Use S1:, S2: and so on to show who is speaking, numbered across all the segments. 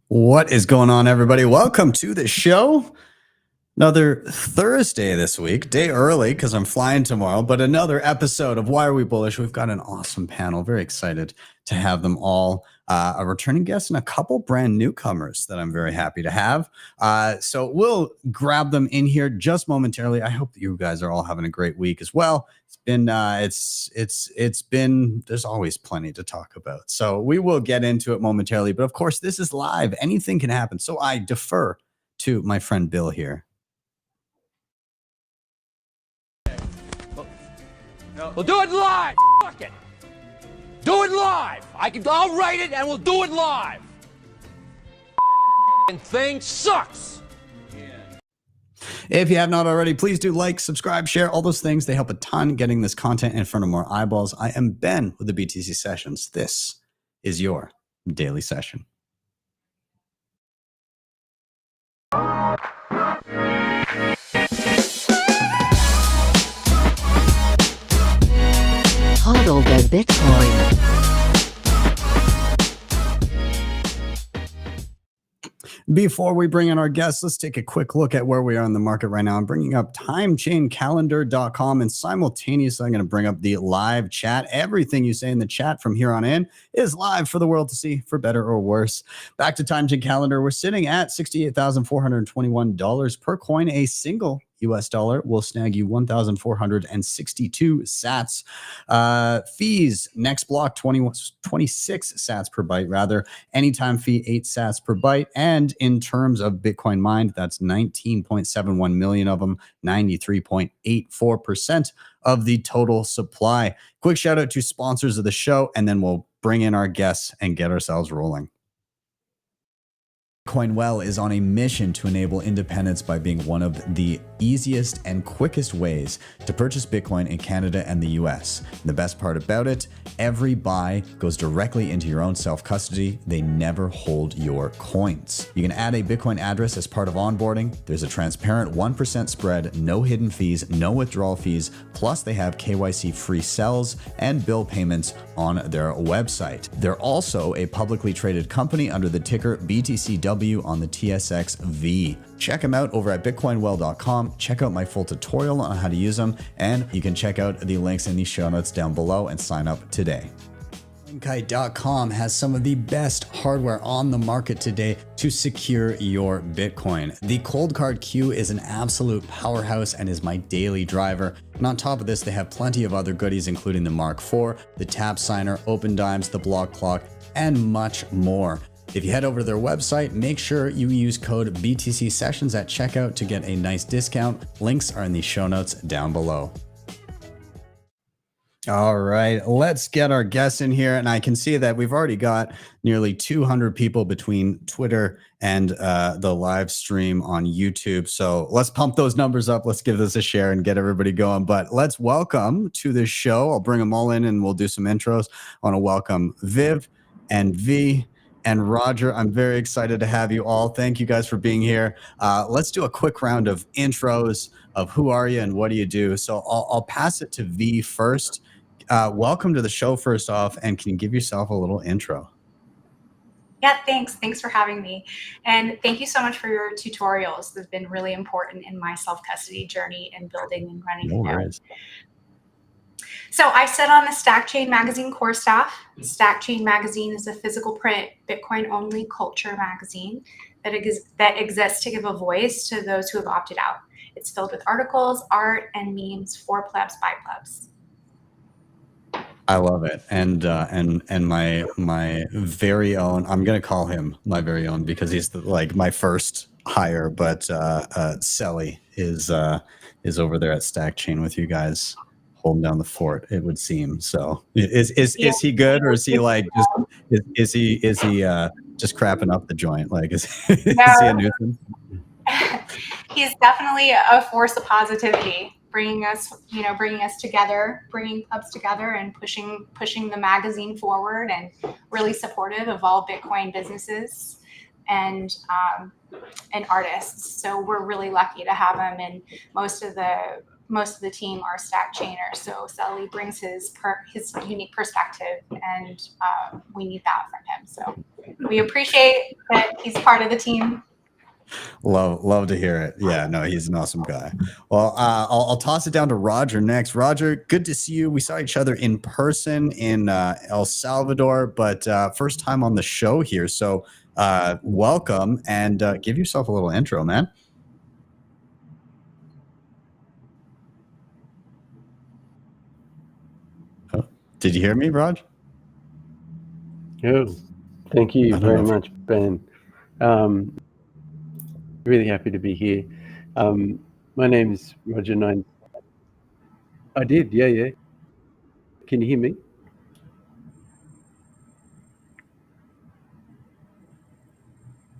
S1: What is going on, everybody? Welcome to the show. Another Thursday this week, day early because I'm flying tomorrow, but another episode of Why Are We Bullish? We've got an awesome panel. Very excited to have them all. A returning guest and a couple brand newcomers that I'm very happy to have. So we'll grab them in here just momentarily. I hope that you guys are all having a great week as well. It's been there's always plenty to talk about. So we will get into it momentarily, but of course this is live. Anything can happen. So I defer to my friend Bill here.
S2: We'll do it live. Fuck it. Do it live. I'll write it and we'll do it live. And thing sucks.
S1: If you have not already, please do like, subscribe, share, all those things. They help a ton getting this content in front of more eyeballs. I am Ben with the BTC Sessions. This is your daily session.
S3: HODL the Bitcoin.
S1: Before we bring in our guests, let's take a quick look at where we are in the market right now. I'm bringing up timechaincalendar.com, and simultaneously I'm going to bring up the live chat. Everything you say in the chat from here on in is live for the world to see, for better or worse. Back to Time Chain Calendar, we're sitting at $68,421 per coin. A single US dollar will snag you 1,462 sats. Fees, next block, 26 sats per byte, rather. Anytime fee, 8 sats per byte. And in terms of Bitcoin mined, that's 19.71 million of them, 93.84% of the total supply. Quick shout out to sponsors of the show, and then we'll bring in our guests and get ourselves rolling. CoinWell is on a mission to enable independence by being one of the easiest and quickest ways to purchase Bitcoin in Canada and the US. And the best part about it, every buy goes directly into your own self-custody. They never hold your coins. You can add a Bitcoin address as part of onboarding. There's a transparent 1% spread, no hidden fees, no withdrawal fees. Plus they have KYC free sells and bill payments on their website. They're also a publicly traded company under the ticker BTCW on the TSXV. Check them out over at bitcoinwell.com. Check out my full tutorial on how to use them, and you can check out the links in the show notes down below and sign up today. NUNCHUK.com has some of the best hardware on the market today to secure your Bitcoin. The Cold Card Q is an absolute powerhouse and is my daily driver. And on top of this, they have plenty of other goodies, including the Mark IV, the Tap Signer, Open Dimes, the Block Clock, and much more. If you head over to their website, make sure you use code BTC Sessions at checkout to get a nice discount. Links are in the show notes down below. All right, let's get our guests in here. And I can see that we've already got nearly 200 people between Twitter and the live stream on YouTube. So let's pump those numbers up. Let's give this a share and get everybody going. But let's welcome to the show. I'll bring them all in and we'll do some intros. I want to welcome Viv and V and Roger. I'm very excited to have you all. Thank you guys for being here. Let's do a quick round of intros of who are you and what do you do. So I'll pass it to V first. Welcome to the show first off, and can you give yourself a little intro?
S4: Yeah, thanks. Thanks for having me. And thank you so much for your tutorials. They've been really important in my self-custody journey and building and running a node. So I sit on the Stack Chain Magazine core staff. Stack Chain Magazine is a physical print, Bitcoin-only culture magazine that exists to give a voice to those who have opted out. It's filled with articles, art, and memes for plebs by plebs.
S1: I love it. And my very own, I'm going to call him my very own because he's like my first hire, but Selly is over there at Stack Chain with you guys, holding down the fort, it would seem. So is he good, or is he like just is he just crapping up the joint? Like is he a nuisance?
S4: He's definitely a force of positivity, bringing us together, bringing clubs together, and pushing the magazine forward, and really supportive of all Bitcoin businesses and artists. So we're really lucky to have him, and most of the team are Stack Chainers. So Sally brings his unique perspective, and we need that from him. So we appreciate that he's part of the team.
S1: Love to hear it. Yeah, no, he's an awesome guy. Well, I'll toss it down to Roger next. Roger, good to see you. We saw each other in person in El Salvador, but first time on the show here. So welcome, and give yourself a little intro, man. Oh, did you hear me, Raj?
S5: Oh, thank you very much, Ben. Really happy to be here. My name is Roger Nine. I did, yeah. Can you hear me?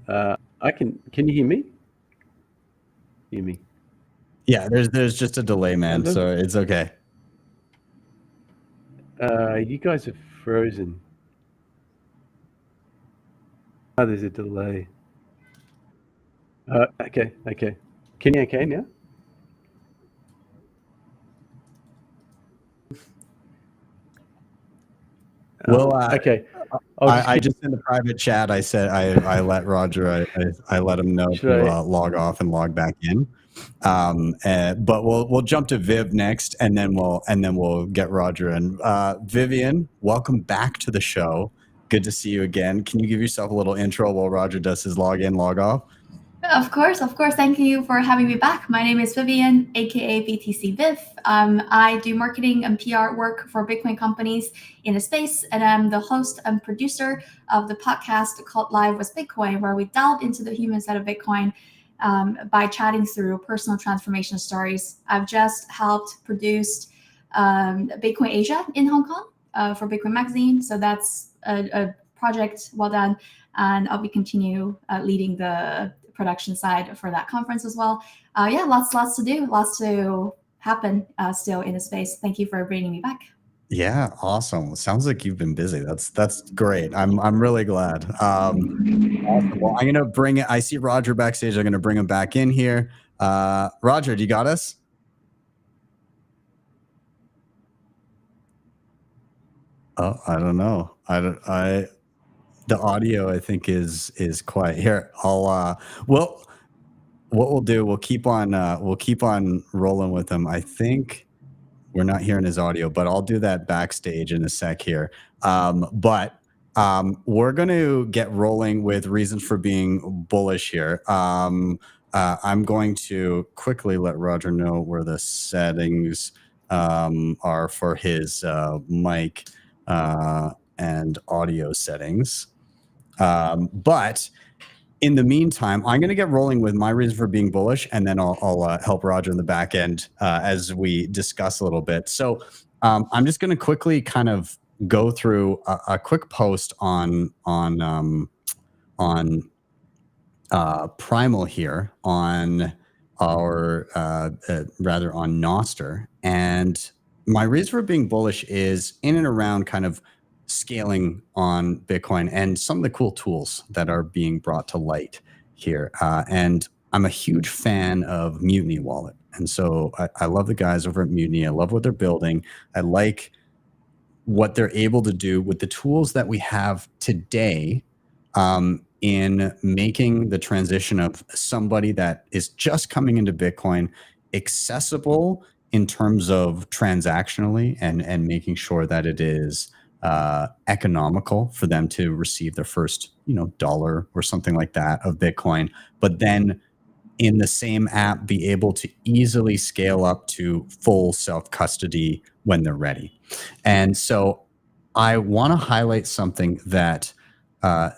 S5: I can. Can you hear me? Hear me?
S1: Yeah, there's just a delay, man. So it's okay.
S5: You guys are frozen. Oh, there's a delay. Okay. Can you okay now?
S1: Well,
S5: okay.
S1: I just in the private chat, I said I let Roger, I let him know to log off and log back in. But we'll jump to Viv next, and then we'll get Roger in. Vivian, welcome back to the show. Good to see you again. Can you give yourself a little intro while Roger does his log in, log off?
S6: Of course. Thank you for having me back. My name is Vivian, aka BTC Viv. I do marketing and PR work for Bitcoin companies in the space, and I'm the host and producer of the podcast called Live with Bitcoin, where we delve into the human side of Bitcoin by chatting through personal transformation stories. I've just helped produce Bitcoin Asia in Hong Kong for Bitcoin Magazine, so that's a project well done, and I'll be continue leading the production side for that conference as well. Yeah, lots to do, lots to happen still in the space. Thank you for bringing me back.
S1: Yeah, awesome. Sounds like you've been busy. That's great. I'm really glad. Awesome. Well, I'm gonna bring it. I see Roger backstage. I'm gonna bring him back in here. Roger, do you got us? Oh, I don't know. The audio, I think, is quiet. Here, I'll what we'll do, we'll keep on rolling with him. I think we're not hearing his audio, but I'll do that backstage in a sec here. But we're going to get rolling with reasons for being bullish here. I'm going to quickly let Roger know where the settings are for his mic and audio settings. But in the meantime, I'm going to get rolling with my reason for being bullish, and then I'll help Roger in the back end as we discuss a little bit. So I'm just going to quickly kind of go through a quick post on Primal here on our rather on Nostr, and my reason for being bullish is in and around kind of scaling on Bitcoin and some of the cool tools that are being brought to light here. And I'm a huge fan of Mutiny Wallet. And so I love the guys over at Mutiny. I love what they're building. I like what they're able to do with the tools that we have today in making the transition of somebody that is just coming into Bitcoin accessible in terms of transactionally and making sure that it is economical for them to receive their first, dollar or something like that of Bitcoin, but then in the same app be able to easily scale up to full self-custody when they're ready. And so I want to highlight something that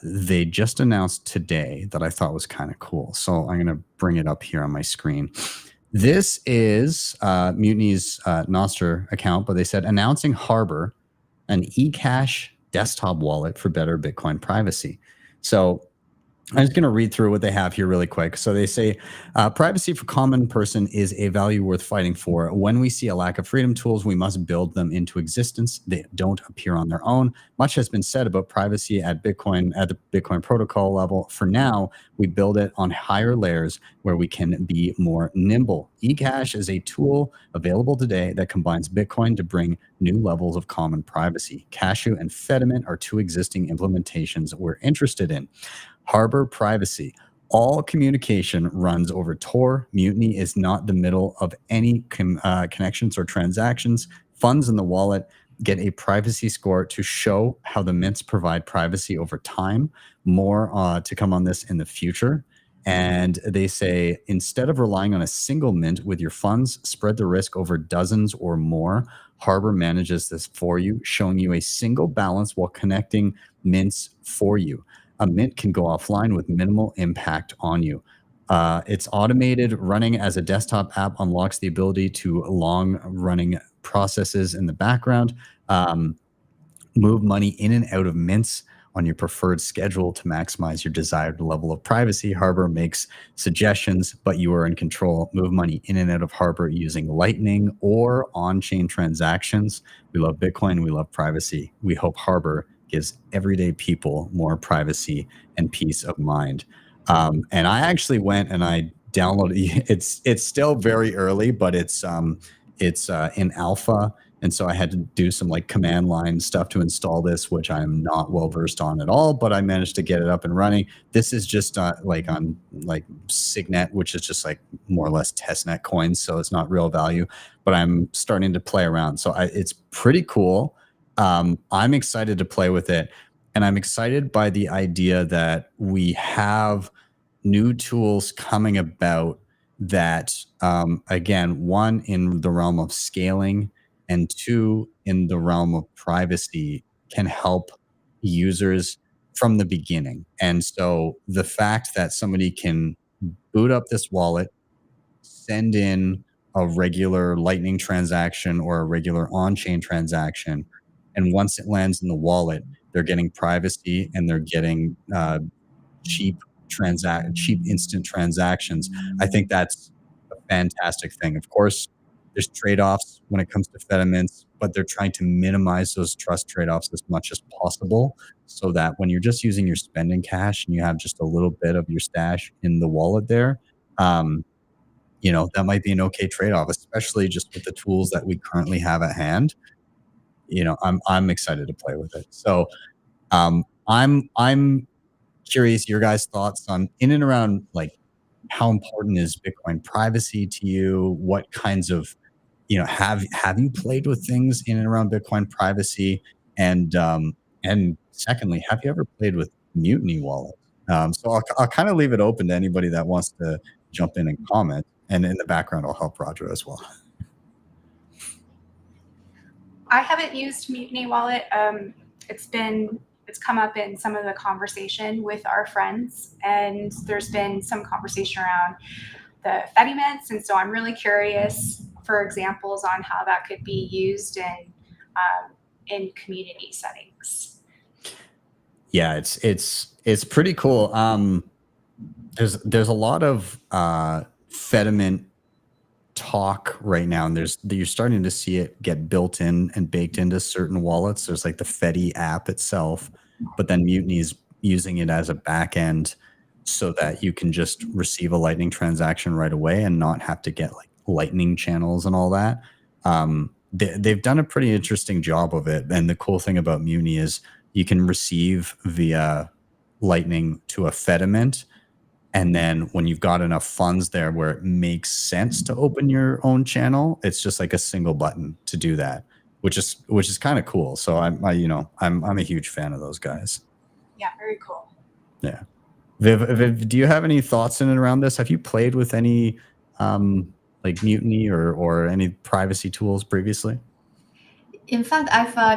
S1: they just announced today that I thought was kind of cool. So I'm going to bring it up here on my screen. This is Mutiny's Nostr account, but they said announcing Harbor, an eCash desktop wallet for better Bitcoin privacy. So I'm just going to read through what they have here really quick. So they say, privacy for common person is a value worth fighting for. When we see a lack of freedom tools, we must build them into existence. They don't appear on their own. Much has been said about privacy at the Bitcoin protocol level. For now, we build it on higher layers where we can be more nimble. eCash is a tool available today that combines Bitcoin to bring new levels of common privacy. Cashew and Fedimint are two existing implementations we're interested in. Harbor privacy. All communication runs over Tor. Mutiny is not the middle of any connections or transactions. Funds in the wallet get a privacy score to show how the mints provide privacy over time. More to come on this in the future. And they say, instead of relying on a single mint with your funds, spread the risk over dozens or more. Harbor manages this for you, showing you a single balance while connecting mints for you. A mint can go offline with minimal impact on you. It's automated. Running as a desktop app unlocks the ability to long-running processes in the background. Move money in and out of mints on your preferred schedule to maximize your desired level of privacy. Harbor makes suggestions, but you are in control. Move money in and out of Harbor using Lightning or on-chain transactions. We love Bitcoin. We love privacy. We hope Harbor gives everyday people more privacy and peace of mind. And I actually went and I downloaded. It's still very early, but it's in alpha. And so I had to do some like command line stuff to install this, which I'm not well versed on at all, but I managed to get it up and running. This is just like on like Signet, which is just like more or less testnet coins. So it's not real value, but I'm starting to play around. So it's pretty cool. I'm excited to play with it. And I'm excited by the idea that we have new tools coming about that, again, one in the realm of scaling, and two, in the realm of privacy, can help users from the beginning. And so the fact that somebody can boot up this wallet, send in a regular Lightning transaction or a regular on-chain transaction, and once it lands in the wallet, they're getting privacy and they're getting cheap instant transactions. I think that's a fantastic thing. Of course, there's trade-offs when it comes to Fedimints, but they're trying to minimize those trust trade-offs as much as possible so that when you're just using your spending cash and you have just a little bit of your stash in the wallet there, you know, that might be an okay trade-off, especially just with the tools that we currently have at hand. You know, I'm excited to play with it. So I'm curious your guys' thoughts on in and around like how important is Bitcoin privacy to you? What kinds of, you know, have you played with things in and around Bitcoin privacy? And secondly, have you ever played with Mutiny Wallet? So I'll kind of leave it open to anybody that wants to jump in and comment. And in the background, I'll help Roger as well.
S4: I haven't used Mutiny Wallet. It's come up in some of the conversation with our friends, and there's been some conversation around the Fedimints, and so I'm really curious for examples on how that could be used in community settings. Yeah,
S1: it's pretty cool. There's a lot of Fedimint talk right now, and you're starting to see it get built in and baked into certain wallets. There's like the Fedi app itself, but then Mutiny is using it as a back end so that you can just receive a Lightning transaction right away and not have to get like Lightning channels and all that. They've done a pretty interesting job of it. And the cool thing about Mutiny is you can receive via Lightning to a Fedimint. And then when you've got enough funds there where it makes sense to open your own channel, it's just like a single button to do that, which is kind of cool. So I'm a huge fan of those guys.
S4: Yeah, very cool.
S1: Yeah. Viv, do you have any thoughts in and around this? Have you played with any like Mutiny or any privacy tools previously?
S6: In fact,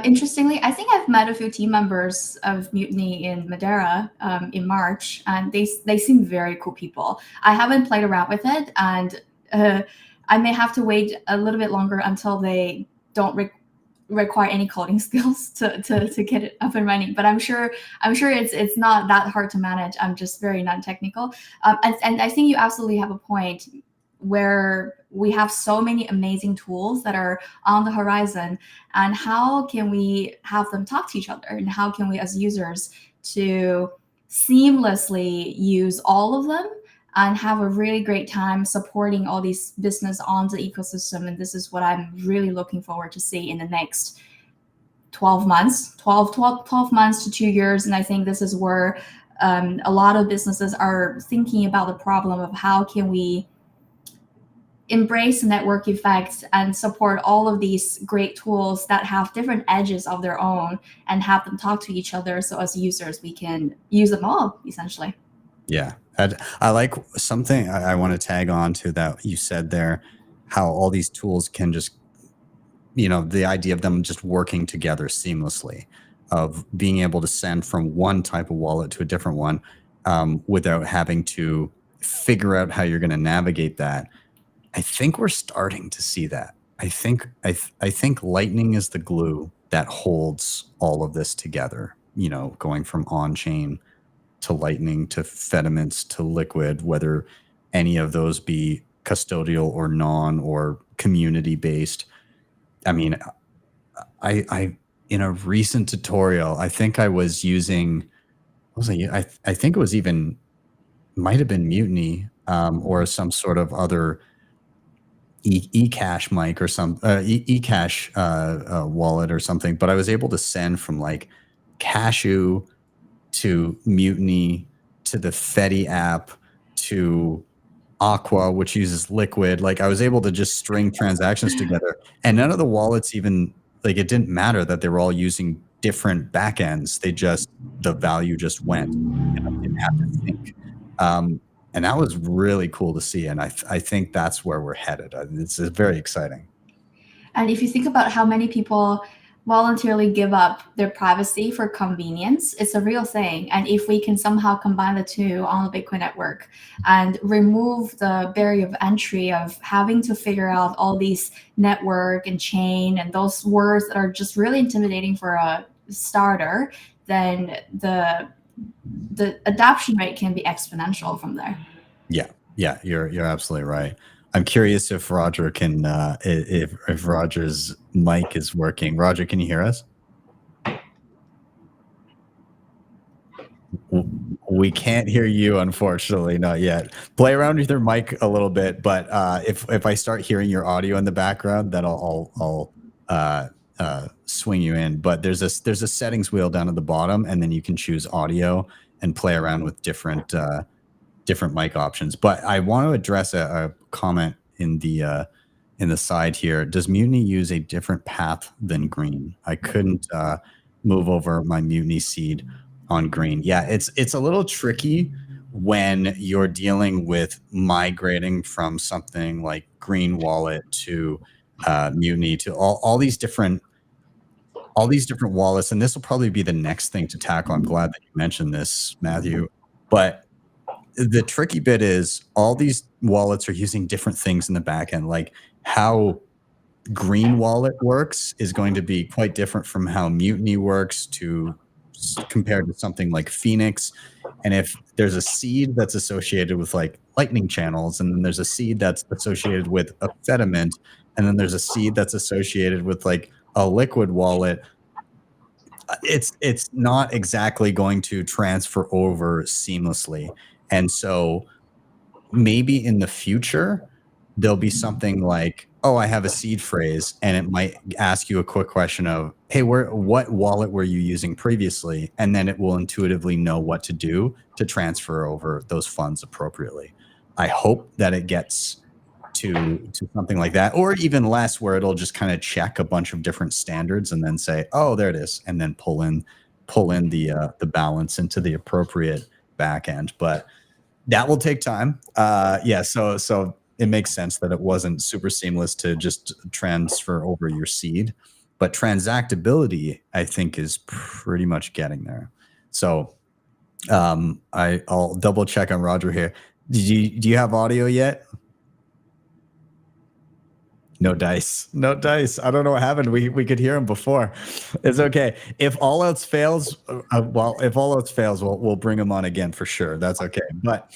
S6: interestingly, I think I've met a few team members of Mutiny in Madeira in March, and they seem very cool people. I haven't played around with it, and I may have to wait a little bit longer until they don't require any coding skills to get it up and running. But I'm sure it's not that hard to manage. I'm just very non-technical, and I think you absolutely have a point where we have so many amazing tools that are on the horizon, and how can we have them talk to each other, and how can we as users to seamlessly use all of them and have a really great time supporting all these business on the ecosystem. And this is what I'm really looking forward to see in the next 12 months to 2 years. And I think this is where a lot of businesses are thinking about the problem of how can we embrace the network effects and support all of these great tools that have different edges of their own and have them talk to each other. So as users, we can use them all, essentially.
S1: Yeah. I like something I want to tag on to that you said there, how all these tools can just, the idea of them just working together seamlessly, of being able to send from one type of wallet to a different one without having to figure out how you're going to navigate that. I think we're starting to see that. I think Lightning is the glue that holds all of this together, going from on-chain to Lightning to Fediments to Liquid, whether any of those be custodial or non or community-based. I mean, I in a recent tutorial, I think I was using, I think it was even, might have been Mutiny or some sort of other eCash mic or some eCash wallet or something, but I was able to send from like Cashew to Mutiny to the Fedi app to Aqua, which uses Liquid. Like I was able to just string transactions together, and none of the wallets even, like, it didn't matter that they were all using different backends. The value just went, and I didn't have to think. And that was really cool to see. And I think that's where we're headed. It's very exciting.
S6: And if you think about how many people voluntarily give up their privacy for convenience, it's a real thing. And if we can somehow combine the two on the Bitcoin network and remove the barrier of entry of having to figure out all these network and chain and those words that are just really intimidating for a starter, then the adoption rate can be exponential from there.
S1: Yeah, you're absolutely right. I'm curious if Roger can, if Roger's mic is working. Roger, can you hear us? We can't hear you, unfortunately, not yet. Play around with your mic a little bit, but if I start hearing your audio in the background, then I'll swing you in. But there's a settings wheel down at the bottom, and then you can choose audio and play around with different mic options. But I want to address a comment in the side here. Does Mutiny use a different path than Green? I couldn't move over my Mutiny seed on Green. Yeah, it's a little tricky when you're dealing with migrating from something like Green Wallet to Mutiny to all these different wallets. And this will probably be the next thing to tackle. I'm glad that you mentioned this, Matthew. But the tricky bit is all these wallets are using different things in the back end. Like how Green Wallet works is going to be quite different from how Mutiny works compared to something like Phoenix. And if there's a seed that's associated with like Lightning channels, and then there's a seed that's associated with a Fediment, and then there's a seed that's associated with like a Liquid wallet, it's not exactly going to transfer over seamlessly. And so maybe in the future, there'll be something like, oh, I have a seed phrase, and it might ask you a quick question of, hey, what wallet were you using previously? And then it will intuitively know what to do to transfer over those funds appropriately. I hope that it gets to something like that, or even less, where it'll just kind of check a bunch of different standards and then say, oh, there it is, and then pull in the balance into the appropriate backend. But that will take time. Yeah, so it makes sense that it wasn't super seamless to just transfer over your seed, but transactability, I think, is pretty much getting there. So I'll double check on Roger here. Do you have audio yet? No dice. I don't know what happened. We could hear him before. It's okay. If all else fails, we'll bring him on again for sure. That's okay. But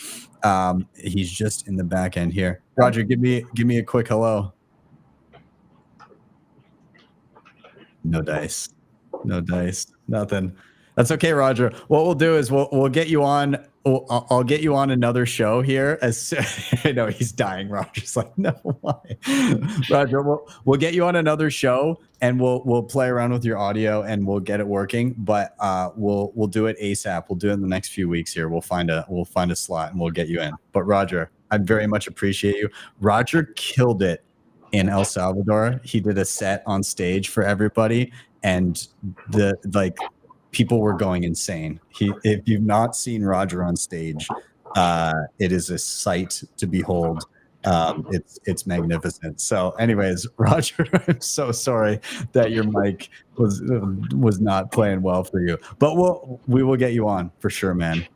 S1: he's just in the back end here. Roger, give me a quick hello. No dice. Nothing. That's okay, Roger. What we'll do is we'll get you on I'll get you on another show here. I know he's dying. Roger's like, no, why? Roger, we'll get you on another show, and we'll play around with your audio, and we'll get it working. But we'll do it ASAP. We'll do it in the next few weeks here. We'll find a slot, and we'll get you in. But Roger, I very much appreciate you. Roger killed it in El Salvador. He did a set on stage for everybody, and people were going insane. If you've not seen Roger on stage, it is a sight to behold. It's magnificent. So anyways, Roger, I'm so sorry that your mic was not playing well for you, but we will get you on for sure, man.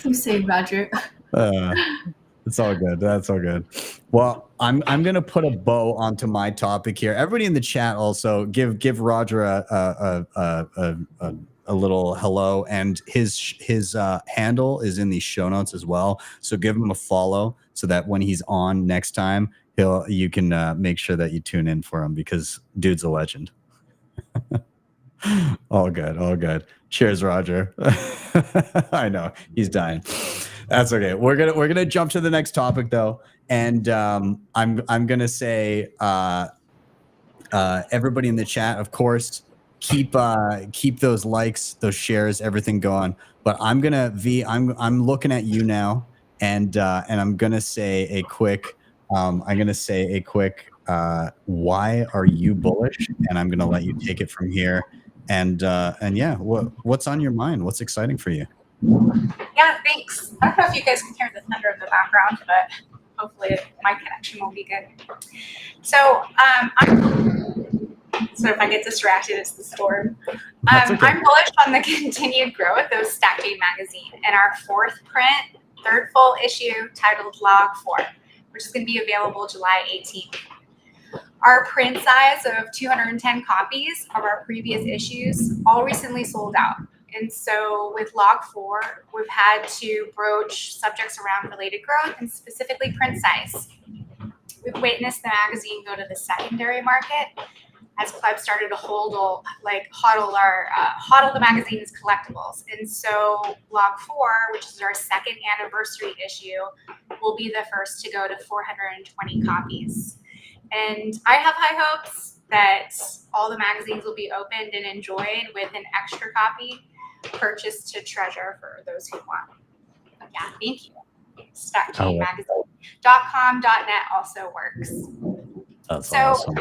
S6: You say, Roger.
S1: It's all good. That's all good. Well, I'm gonna put a bow onto my topic here. Everybody in the chat also give Roger a little hello, and his handle is in the show notes as well. So give him a follow so that when he's on next time, you can make sure that you tune in for him, because dude's a legend. All good, all good. Cheers, Roger. I know he's dying. That's okay. We're gonna jump to the next topic though, and I'm gonna say everybody in the chat, of course, keep those likes, those shares, everything going. But I'm looking at you now, and I'm gonna say a quick why are you bullish? And I'm gonna let you take it from here. And yeah, what's on your mind? What's exciting for you?
S4: Yeah, thanks. I don't know if you guys can hear the thunder in the background, but hopefully my connection will be good. So so if I get distracted, it's the storm. Okay. I'm bullish on the continued growth of Stack Chain magazine and our third full issue titled Log 4, which is going to be available July 18th. Our print size of 210 copies of our previous issues all recently sold out. And so with Log 4, we've had to broach subjects around related growth and specifically print size. We've witnessed the magazine go to the secondary market as clubs started to hodl the magazine's collectibles. And so Log 4, which is our second anniversary issue, will be the first to go to 420 copies. And I have high hopes that all the magazines will be opened and enjoyed with an extra copy purchased to treasure for those who want. Yeah, thank you. StackChainMagazine.com.net also works.
S1: That's awesome.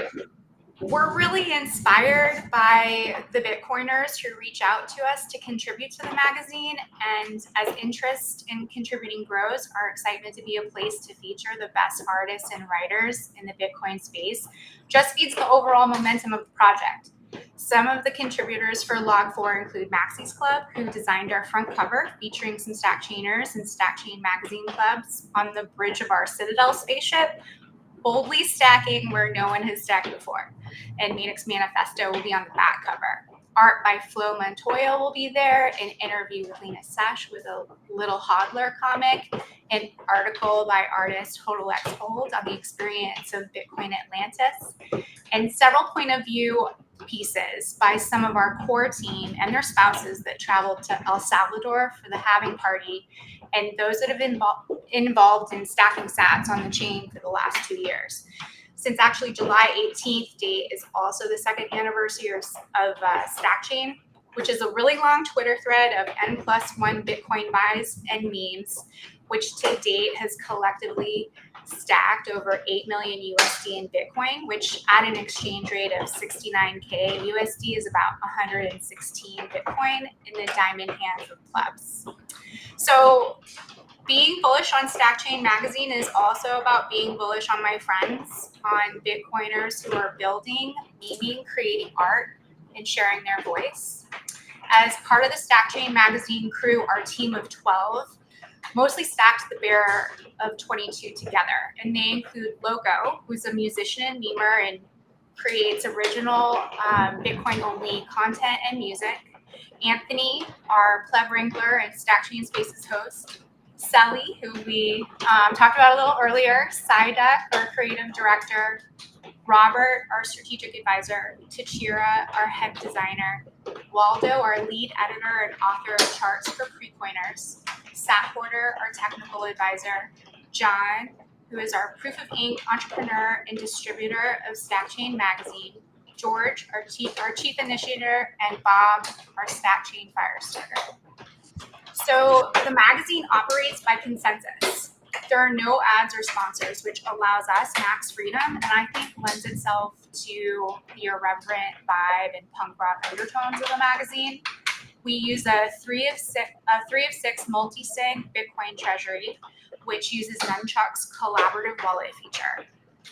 S4: We're really inspired by the Bitcoiners who reach out to us to contribute to the magazine, and as interest in contributing grows, our excitement to be a place to feature the best artists and writers in the Bitcoin space just feeds the overall momentum of the project. Some of the contributors for Log 4 include Maxie's Club, who designed our front cover featuring some Stack Chainers and Stack Chain magazine clubs on the bridge of our Citadel spaceship, boldly stacking where no one has stacked before. And Manix Manifesto will be on the back cover. Art by Flo Montoya will be there, an interview with Lena Sesh with a little hodler comic, an article by artist HODLHODL on the experience of Bitcoin Atlantis, and several point of view pieces by some of our core team and their spouses that traveled to El Salvador for the halving party, and those that have been involved in stacking sats on the chain for the last 2 years. Since actually July 18th date is also the second anniversary of Stack Chain, which is a really long Twitter thread of N+1 Bitcoin buys and memes, which to date has collectively stacked over 8 million USD in Bitcoin, which at an exchange rate of 69K USD is about 116 Bitcoin in the diamond hands of plebs. So being bullish on Stack Chain magazine is also about being bullish on my friends, on Bitcoiners who are building, memeing, creating art, and sharing their voice. As part of the Stack Chain magazine crew, our team of 12 mostly stacked the bearer of 22 together, and they include Loco, who's a musician and memer and creates original Bitcoin-only content and music, Anthony, our pleb wrangler and Stack Chain Spaces host, Sally, who we talked about a little earlier, Psyduck, our creative director, Robert, our strategic advisor, Tachira, our head designer, Waldo, our lead editor and author of charts for Precoiners, Sat Porter, our technical advisor, John, who is our proof of ink entrepreneur and distributor of StackChain magazine, George, our chief initiator, and Bob, our StackChain firestarter. So the magazine operates by consensus. There are no ads or sponsors, which allows us max freedom, and I think lends itself to the irreverent vibe and punk rock undertones of the magazine. We use a 3 of 6 multisig Bitcoin treasury, which uses NUNCHUK's collaborative wallet feature.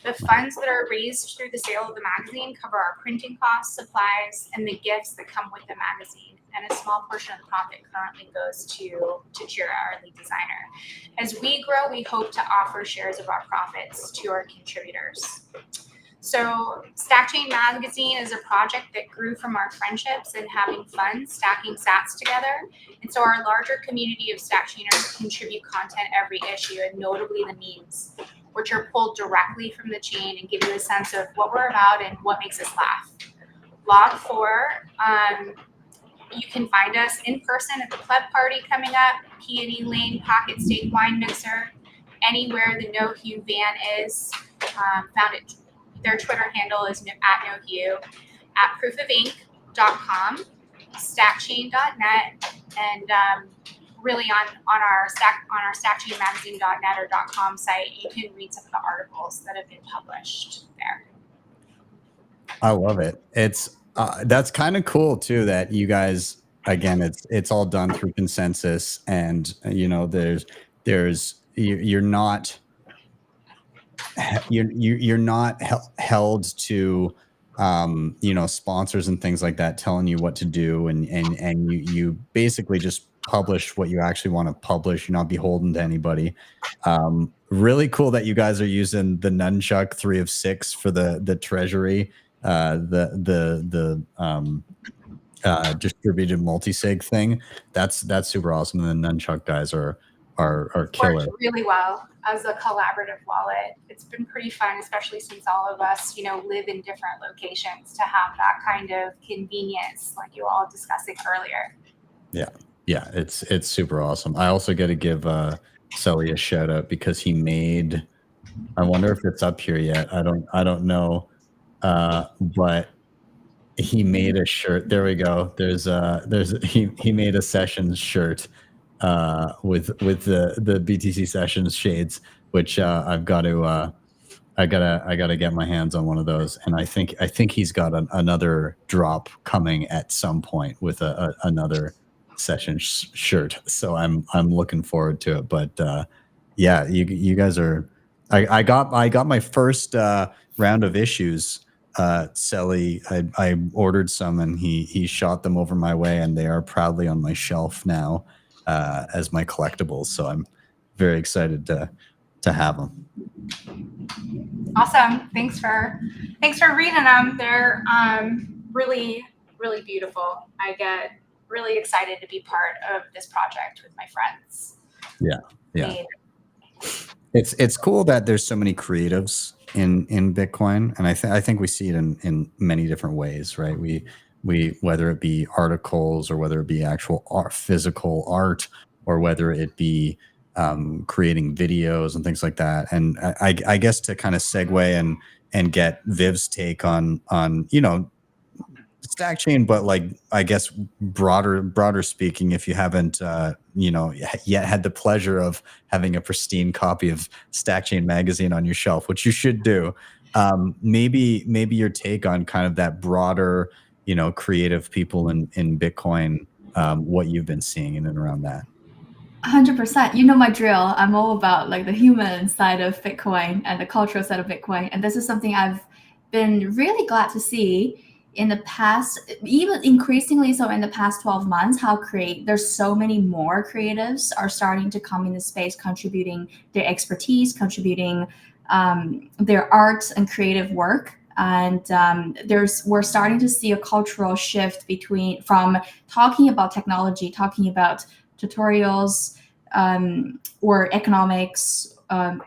S4: The funds that are raised through the sale of the magazine cover our printing costs, supplies, and the gifts that come with the magazine. And a small portion of the profit currently goes to Chira, our lead designer. As we grow, we hope to offer shares of our profits to our contributors. So StackChain Magazine is a project that grew from our friendships and having fun stacking sats together. And so our larger community of StackChainers contribute content every issue, and notably the memes, which are pulled directly from the chain and give you a sense of what we're about and what makes us laugh. Log 4, you can find us in person at the pleb party coming up, Peony Lane Pocket Steak Wine Mixer, anywhere the No KYC van is. Found it. Their Twitter handle is @NoHue, at proofofink.com, stackchain.net, and really on our stackchainmagazine.net or .com site, you can read some of the articles that have been published there.
S1: I love it. It's that's kind of cool too that you guys, again, it's all done through consensus, and you know you're not held to you know, sponsors and things like that telling you what to do, and you basically just publish what you actually want to publish. You're not beholden to anybody. Really cool that you guys are using the NUNCHUK 3 of 6 for the treasury, distributed multisig thing. That's super awesome. And the NUNCHUK guys are killer.
S4: Worked really well as a collaborative wallet. It's been pretty fun, especially since all of us, you know, live in different locations, to have that kind of convenience, like you all discussing earlier.
S1: Yeah, it's super awesome. I also got to give Sully a shout out because he made, I wonder if it's up here yet. I don't know, but he made a shirt. There we go. He made a sessions shirt with the BTC Sessions shades, which I gotta get my hands on one of those. And I think he's got another drop coming at some point with another session shirt. So I'm looking forward to it. But yeah, you guys are. I got my first round of issues. Selly, I ordered some, and he shot them over my way, and they are proudly on my shelf now as my collectibles. So I'm very excited to have them.
S4: Awesome. Thanks for reading them. They're really, really beautiful. I get really excited to be part of this project with my friends.
S1: Yeah. It's cool that there's so many creatives in Bitcoin, and I think we see it in many different ways, right? We whether it be articles, or whether it be actual physical art, or whether it be creating videos and things like that. And I guess to kind of segue and get Viv's take on you know, StackChain, but like, I guess broader speaking, if you haven't you know, yet had the pleasure of having a pristine copy of StackChain magazine on your shelf, which you should do, maybe your take on kind of that broader, you know, creative people in Bitcoin, what you've been seeing in and around that.
S6: 100%. You know my drill. I'm all about like the human side of Bitcoin and the cultural side of Bitcoin. And this is something I've been really glad to see in the past, even increasingly so in the past 12 months, how there's so many more creatives are starting to come in the space, contributing their expertise, contributing their art and creative work. And we're starting to see a cultural shift from talking about technology, talking about tutorials or economics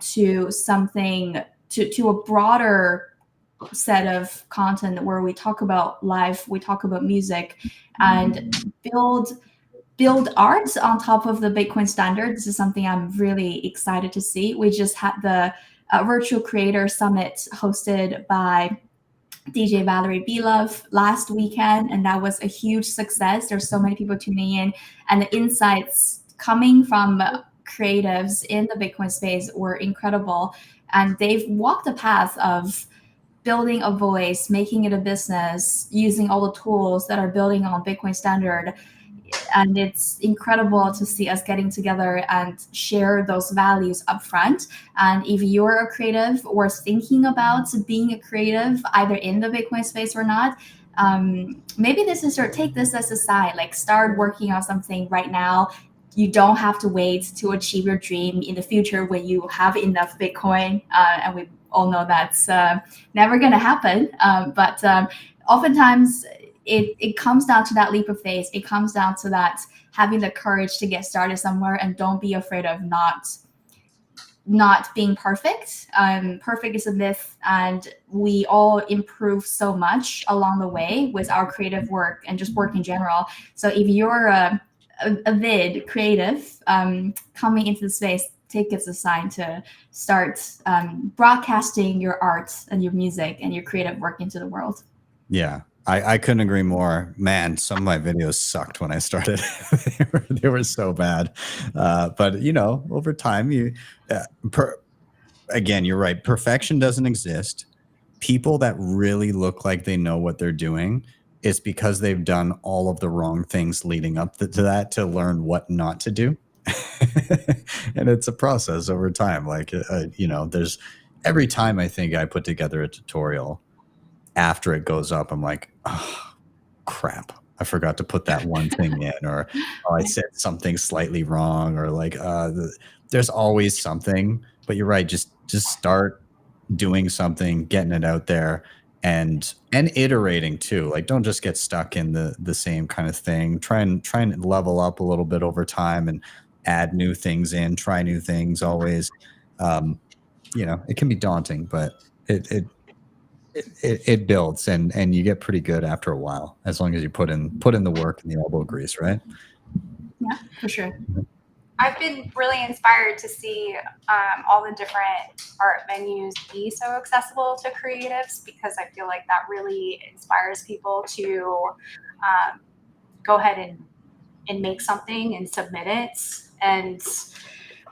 S6: to something to a broader set of content where we talk about life, we talk about music, and build art on top of the Bitcoin standard. This is something I'm really excited to see. We just had the Virtual Creator Summit hosted by DJ Valerie Belove last weekend, and that was a huge success. There's so many people tuning in, and the insights coming from creatives in the Bitcoin space were incredible. And they've walked the path of building a voice, making it a business, using all the tools that are building on Bitcoin standard. And it's incredible to see us getting together and share those values up front. And if you're a creative or thinking about being a creative, either in the Bitcoin space or not, maybe this is take this as a sign, like start working on something right now. You don't have to wait to achieve your dream in the future when you have enough Bitcoin. And we all know that's never going to happen. But oftentimes, it comes down to that leap of faith. It comes down to that having the courage to get started somewhere, and don't be afraid of not being perfect. Perfect is a myth, and we all improve so much along the way with our creative work and just work in general. So if you're a vid creative coming into the space, take it as a sign to start broadcasting your art and your music and your creative work into the world.
S1: Yeah. I couldn't agree more. Man, some of my videos sucked when I started. they were so bad. But, you know, over time, again, you're right. Perfection doesn't exist. People that really look like they know what they're doing, it's because they've done all of the wrong things leading up to that to learn what not to do. And it's a process over time. Like, you know, there's every time I think I put together a tutorial, after it goes up, I'm like, oh, crap. I forgot to put that one thing in, or oh, I said something slightly wrong, or like there's always something. But you're right. Just start doing something, getting it out there, and iterating too. Like, don't just get stuck in the same kind of thing. Try and level up a little bit over time and add new things in. Try new things always. You know, it can be daunting, but it builds, and you get pretty good after a while, as long as you put in the work and the elbow grease, right?
S6: Yeah, for sure.
S4: I've been really inspired to see all the different art venues be so accessible to creatives, because I feel like that really inspires people to go ahead and make something and submit it. And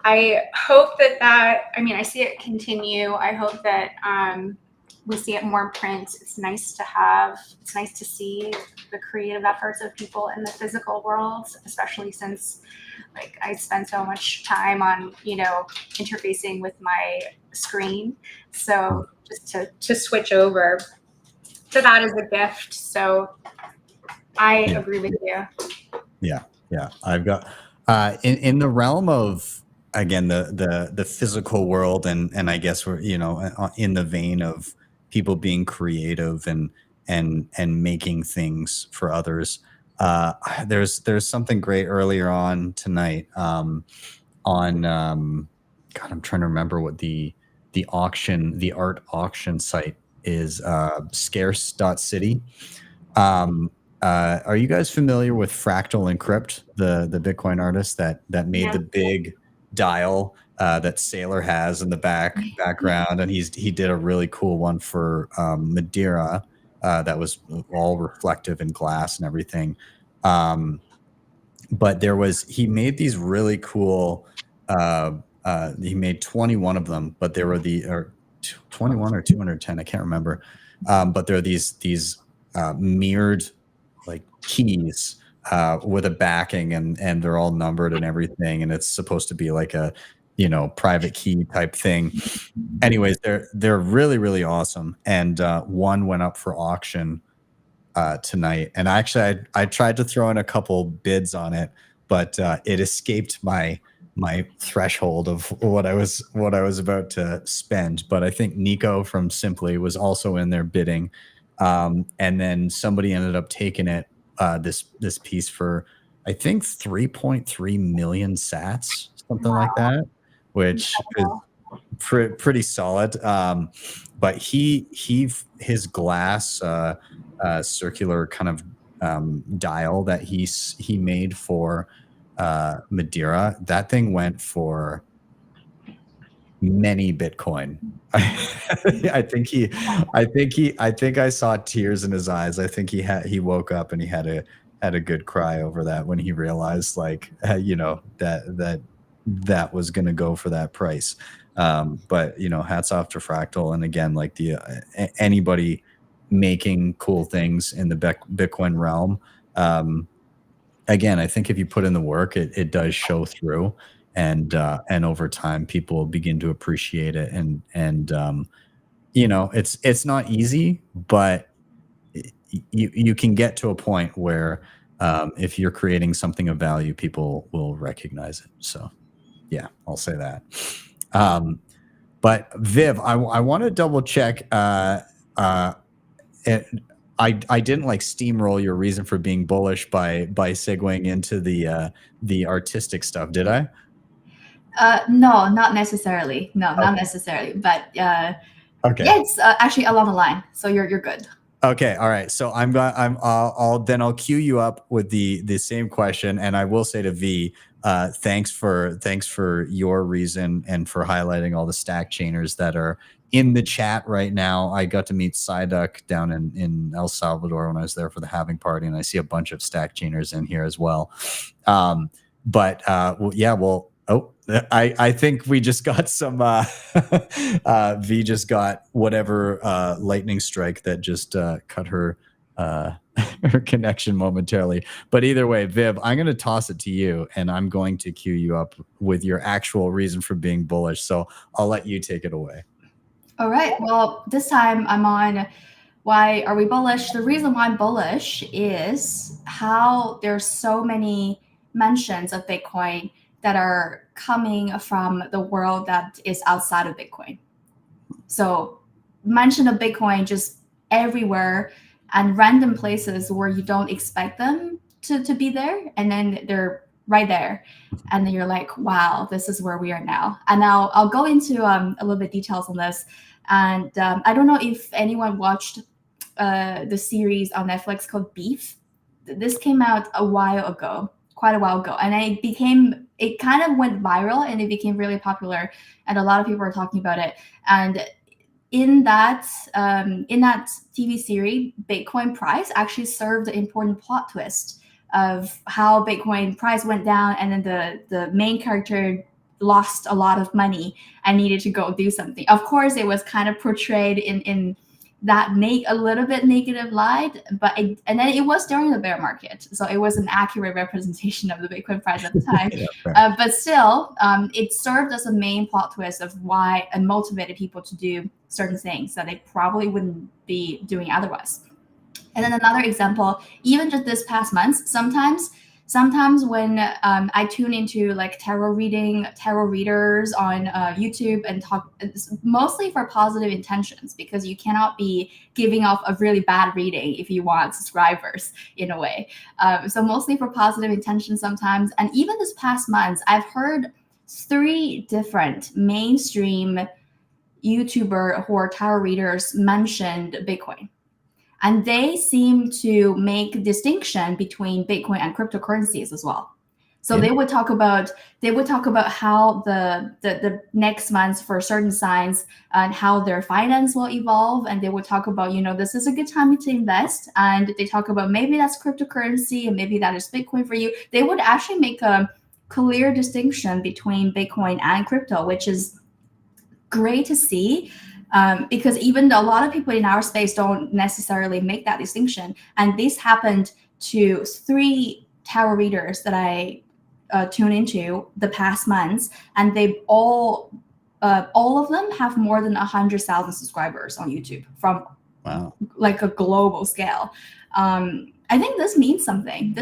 S4: I hope that I mean, I see it continue. I hope that we see it more in print. It's nice to see the creative efforts of people in the physical world, especially since like I spend so much time on, you know, interfacing with my screen. So just to switch over to that is a gift. So I agree with you. Yeah.
S1: I've got in the realm of, again, the physical world, and I guess we're, you know, in the vein of people being creative and making things for others. There's something great earlier on tonight on God, I'm trying to remember what the art auction site is, scarce.city. Are you guys familiar with Fractal Encrypt, the Bitcoin artist that made the big dial that Sailor has in the background, and he did a really cool one for Madeira that was all reflective in glass and everything. But he made these really cool. He made 21 of them, but there were 21 or 210, I can't remember. But there are these mirrored like keys with a backing, and they're all numbered and everything, and it's supposed to be like a, you know, private key type thing. Anyways, they're really, really awesome. And one went up for auction tonight, and actually I tried to throw in a couple bids on it, but it escaped my threshold of what I was about to spend. But I think Nico from Simply was also in there bidding, and then somebody ended up taking it, this piece, for I think 3.3 million sats, something like that, which is pretty solid. But his glass circular kind of dial that he made for Madeira, that thing went for many Bitcoin. I think I saw tears in his eyes. I think he woke up and he had a good cry over that when he realized, like, you know, that was going to go for that price. But, you know, hats off to Fractal. And again, like anybody making cool things in the Bitcoin realm. Again, I think if you put in the work, it does show through. And over time, people begin to appreciate it, and you know, it's not easy, but you can get to a point where if you're creating something of value, people will recognize it. So, yeah, I'll say that. But Viv, I want to double check. I didn't like steamroll your reason for being bullish by segueing into the artistic stuff, did I?
S6: No, not necessarily. No, not necessarily. But
S1: okay,
S6: yeah, it's actually along the line. So you're good.
S1: Okay, all right. So I'll queue you up with the same question, and I will say to V, thanks for your reason and for highlighting all the stack chainers that are in the chat right now. I got to meet Psyduck down in El Salvador when I was there for the halving party, and I see a bunch of stack chainers in here as well. I think we just got some V just got whatever lightning strike that just cut her her connection momentarily. But either way, Viv, I'm going to toss it to you, and I'm going to queue you up with your actual reason for being bullish. So I'll let you take it away.
S6: All right. Well, this time I'm on why are we bullish? The reason why I'm bullish is how there's so many mentions of Bitcoin that are coming from the world that is outside of Bitcoin. So mention of Bitcoin just everywhere and random places where you don't expect them to be there. And then they're right there. And then you're like, wow, this is where we are now. And now I'll go into a little bit details on this. And I don't know if anyone watched the series on Netflix called Beef. This came out a while ago. Quite a while ago, and it kind of went viral and it became really popular, and a lot of people are talking about it. And in that TV series, Bitcoin price actually served an important plot twist of how Bitcoin price went down, and then the main character lost a lot of money and needed to go do something. Of course, it was kind of portrayed in that make a little bit negative light, and then it was during the bear market, so it was an accurate representation of the Bitcoin price at the time. Yeah, but still, it served as a main plot twist of why it motivated people to do certain things that they probably wouldn't be doing otherwise. And then another example, even just this past month, sometimes when I tune into like tarot readers on YouTube and talk, mostly for positive intentions, because you cannot be giving off a really bad reading if you want subscribers in a way. So mostly for positive intentions sometimes. And even this past month, I've heard 3 different mainstream YouTuber who are tarot readers mentioned Bitcoin. And they seem to make a distinction between Bitcoin and cryptocurrencies as well. So they would talk about how the next months for certain signs and how their finance will evolve, and they would talk about, you know, this is a good time to invest, and they talk about maybe that's cryptocurrency and maybe that is Bitcoin for you. They would actually make a clear distinction between Bitcoin and crypto, which is great to see. Because even though a lot of people in our space don't necessarily make that distinction, and this happened to 3 tarot readers that I tune into the past months, and they all of them have more than 100,000 subscribers on YouTube from like a global scale. I think this means something.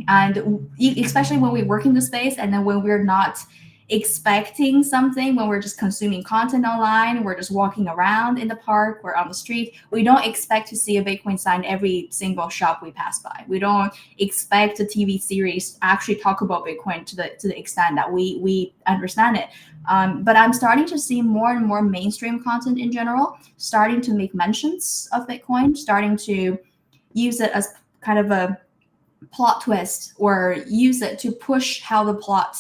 S6: And especially when we work in the space, and then when we're not expecting something when we're just consuming content online. We're just walking around in the park, we're on the street. We don't expect to see a Bitcoin sign every single shop we pass by. We don't expect a TV series to actually talk about Bitcoin to the extent that we understand it. But I'm starting to see more and more mainstream content in general starting to make mentions of Bitcoin, starting to use it as kind of a plot twist, or use it to push how the plot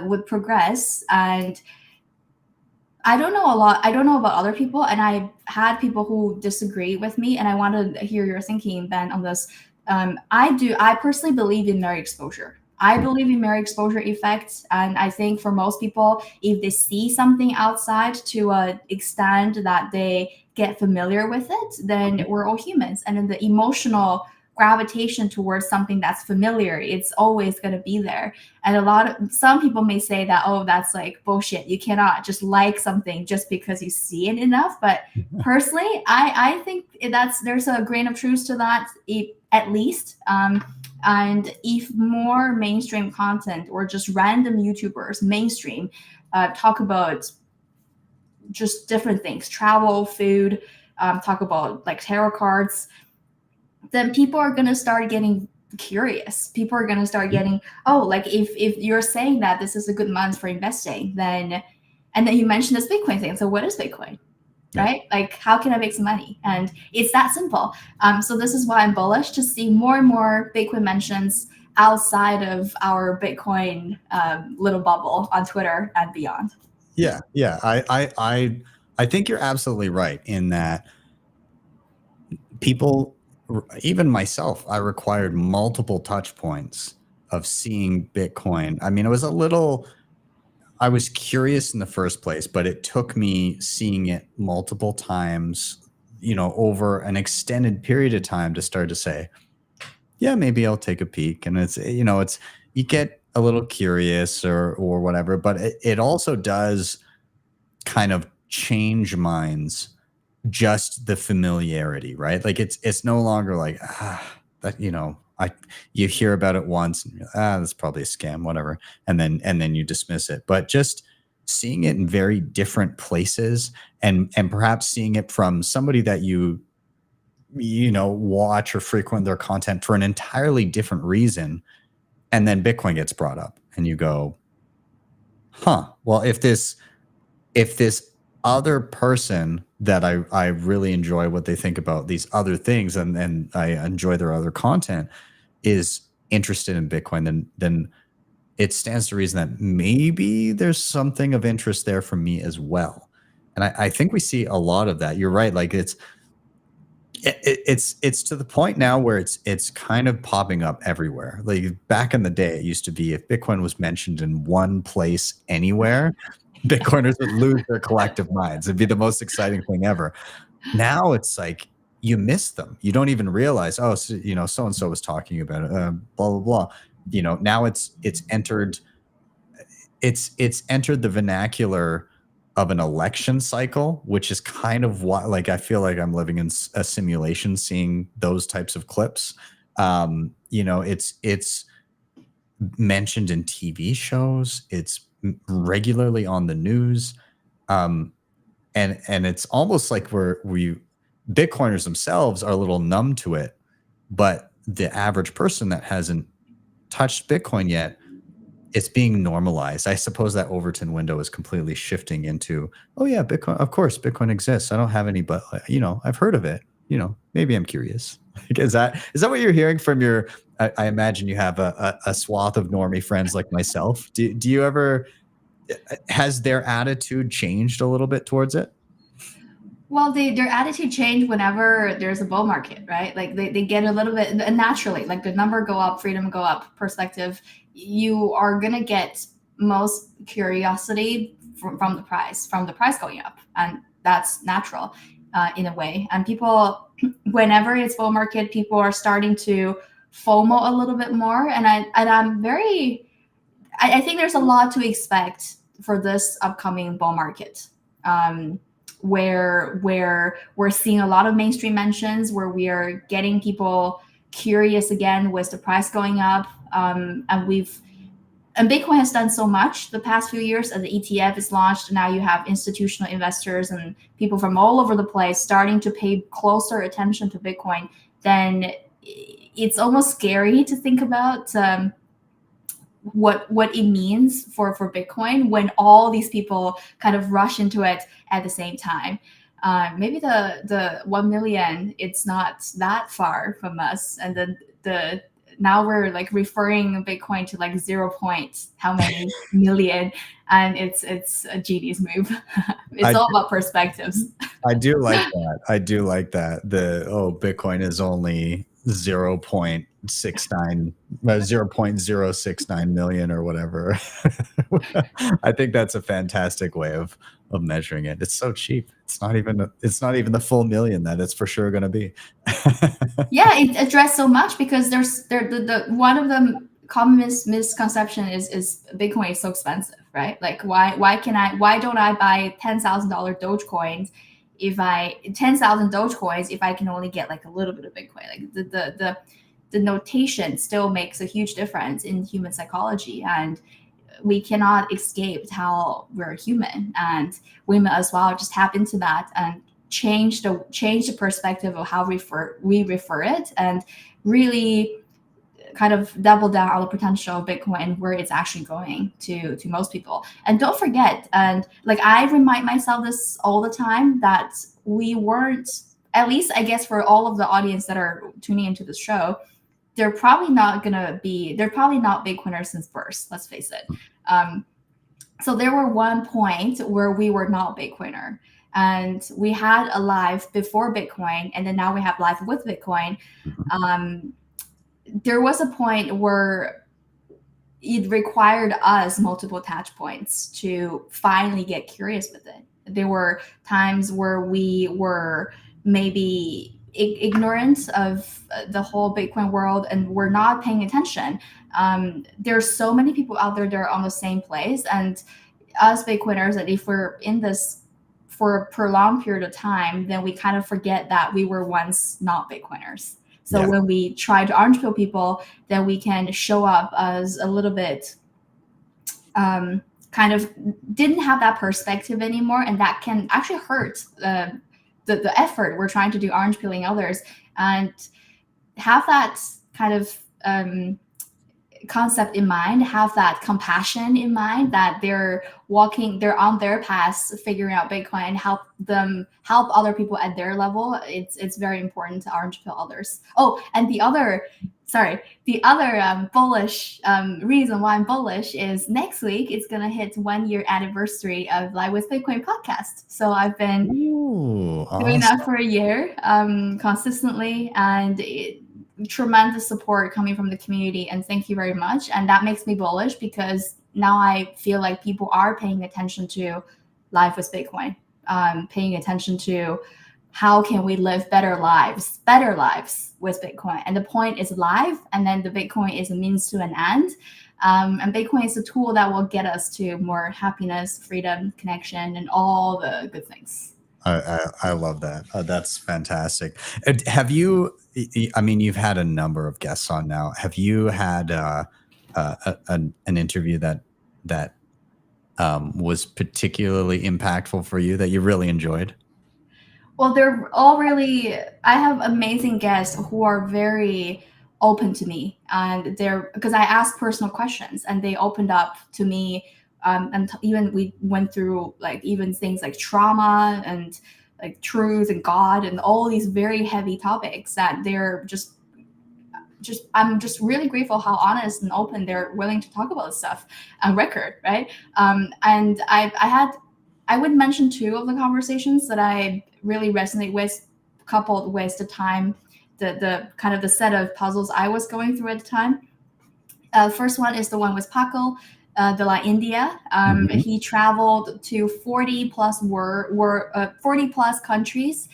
S6: would progress. And I don't know about other people, and I've had people who disagree with me, and I want to hear your thinking, Ben, on this. I personally believe in mere exposure. I believe in mere exposure effects, and I think for most people, if they see something outside to an extent that they get familiar with it, then we're all humans. And then the emotional gravitation towards something that's familiar, it's always going to be there. And some people may say that, oh, that's like bullshit. You cannot just like something just because you see it enough. But personally, I think there's a grain of truth to that, at least. And if more mainstream content or just random YouTubers, mainstream, talk about just different things, travel, food, talk about like tarot cards, then people are going to start getting curious. People are going to start getting, oh, like if you're saying that this is a good month for investing, and then you mentioned this Bitcoin thing. So what is Bitcoin? Right? Like, how can I make some money? And it's that simple. So this is why I'm bullish to see more and more Bitcoin mentions outside of our Bitcoin little bubble on Twitter and beyond.
S1: Yeah. I think you're absolutely right in that people, even myself, I required multiple touch points of seeing Bitcoin. I mean, I was curious in the first place, but it took me seeing it multiple times, over an extended period of time to start to say, yeah, maybe I'll take a peek. And it's you get a little curious or whatever, but it also does kind of change minds, just the familiarity, right? Like it's no longer like, that, you hear about it once and that's probably a scam, whatever. And then you dismiss it. But just seeing it in very different places and perhaps seeing it from somebody that you watch or frequent their content for an entirely different reason. And then Bitcoin gets brought up and you go, well, if this other person that I really enjoy what they think about these other things and I enjoy their other content is interested in Bitcoin, then it stands to reason that maybe there's something of interest there for me as well. And I think we see a lot of that. You're right. Like it's to the point now where it's kind of popping up everywhere. Like back in the day, it used to be if Bitcoin was mentioned in one place anywhere, Bitcoiners would lose their collective minds. It'd be the most exciting thing ever. Now it's like you miss them. You don't even realize, oh, so, so-and-so was talking about it, blah, blah, blah. Now it's entered the vernacular of an election cycle, which is kind of what, like, I feel like I'm living in a simulation seeing those types of clips. It's mentioned in TV shows. It's regularly on the news. And it's almost like Bitcoiners themselves are a little numb to it, but the average person that hasn't touched Bitcoin yet, it's being normalized. I suppose that Overton window is completely shifting into, oh yeah, Bitcoin, of course, Bitcoin exists. I don't have any, but I've heard of it. Maybe I'm curious. Is that what you're hearing from your, I imagine you have a swath of normie friends like myself. Do you ever, has their attitude changed a little bit towards it?
S6: Well, their attitude change whenever there's a bull market, right? Like they get a little bit naturally, like the number go up, freedom go up, perspective. You are gonna get most curiosity from the price going up, and that's natural in a way. And people, whenever it's bull market, people are starting to FOMO a little bit more. And I think there's a lot to expect for this upcoming bull market. Where we're seeing a lot of mainstream mentions, where we are getting people curious again with the price going up. And And Bitcoin has done so much the past few years. As the ETF is launched, now you have institutional investors and people from all over the place starting to pay closer attention to Bitcoin. Then it's almost scary to think about what it means for Bitcoin when all these people kind of rush into it at the same time. Maybe the 1 million, it's not that far from us, and then now we're like referring Bitcoin to like 0 point how many million, and it's a genius move. It's all about perspectives.
S1: I do like that. I do like that. Bitcoin is only 0.069 million or whatever. I think that's a fantastic way of measuring it. It's so cheap. It's not even the full million that it's for sure going to be.
S6: Yeah, it addressed so much because the one of the common misconception is Bitcoin is so expensive, right? Like why don't I buy $10,000 Dogecoins if I can only get like a little bit of Bitcoin? Like the notation still makes a huge difference in human psychology, and we cannot escape how we're human, and we might as well just tap into that and change the perspective of how we refer it, and really kind of double down on the potential of Bitcoin, where it's actually going to most people. And don't forget, and like I remind myself this all the time, that we weren't, at least I guess for all of the audience that are tuning into the show, they're probably not Bitcoiners since birth, let's face it. So there were one point where we were not Bitcoiner, and we had a life before Bitcoin, and then now we have life with Bitcoin. There was a point where it required us multiple touch points to finally get curious with it. There were times where we were maybe ignorant of the whole Bitcoin world and we're not paying attention. There's so many people out there that are on the same place, and us Bitcoiners, that if we're in this for a prolonged period of time, then we kind of forget that we were once not Bitcoiners. So yeah, when we try to orange pill people, then we can show up as a little bit kind of didn't have that perspective anymore, and that can actually hurt the effort we're trying to do orange peeling others, and have that kind of concept in mind, have that compassion in mind, that they're on their path figuring out Bitcoin, and help other people at their level. It's very important to orange pill others. Oh, and the other bullish reason why I'm bullish is next week it's gonna hit 1 year anniversary of Live with Bitcoin podcast. So I've been doing that for a year consistently, and tremendous support coming from the community, and thank you very much. And that makes me bullish because now I feel like people are paying attention to Live with Bitcoin, paying attention to how can we live better lives with Bitcoin. And the point is live, and then the Bitcoin is a means to an end. And Bitcoin is a tool that will get us to more happiness, freedom, connection, and all the good things.
S1: I love that. That's fantastic. Have you, I mean, you've had a number of guests on now. Have you had an interview that was particularly impactful for you, that you really enjoyed?
S6: Well, they're all really, I have amazing guests who are very open to me, and because I asked personal questions and they opened up to me. And even we went through like even things like trauma and like truth and God and all these very heavy topics that they're just I'm just really grateful how honest and open they're willing to talk about this stuff on record, right? And I would mention two of the conversations that I really resonate with, coupled with the time, the kind of the set of puzzles I was going through at the time. First one is the one with Paco de la India. He traveled to 40 plus countries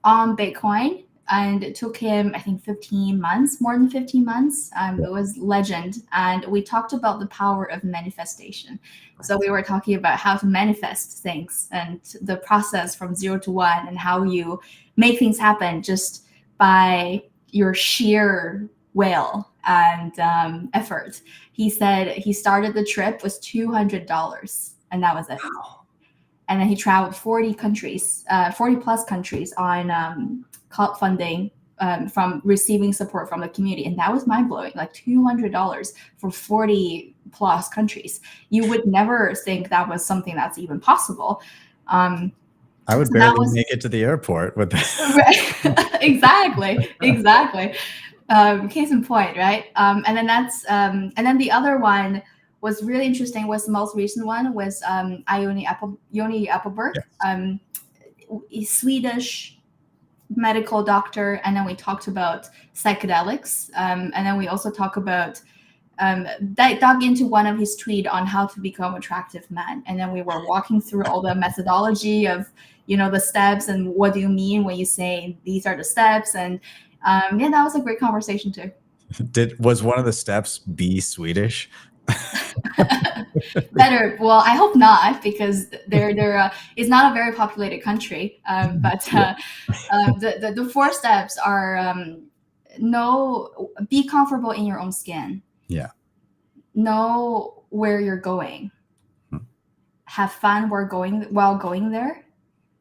S6: on Bitcoin, and it took him, I think, 15 months, more than 15 months. It was legend. And we talked about the power of manifestation. So we were talking about how to manifest things and the process from 0 to 1, and how you make things happen just by your sheer will, and effort. He said he started the trip with $200, and that was it. Wow. And then he traveled 40 countries, 40 plus countries on crowdfunding from receiving support from the community. And that was mind blowing, like $200 for 40 plus countries. You would never think that was something that's even possible.
S1: I would barely make it to the airport with that.
S6: Right. Exactly. Case in point, right? And then the other one was really interesting. Was the most recent one was Joni Appelberg, Swedish medical doctor, and then we talked about psychedelics, and then we also talk about dug into one of his tweets on how to become attractive man, and then we were walking through all the methodology of the steps and what do you mean when you say these are the steps, and that was a great conversation too.
S1: Was one of the steps be Swedish?
S6: Better. Well, I hope not, because there is not a very populated country. But the 4 steps are be comfortable in your own skin.
S1: Yeah.
S6: Know where you're going. Have fun while going there.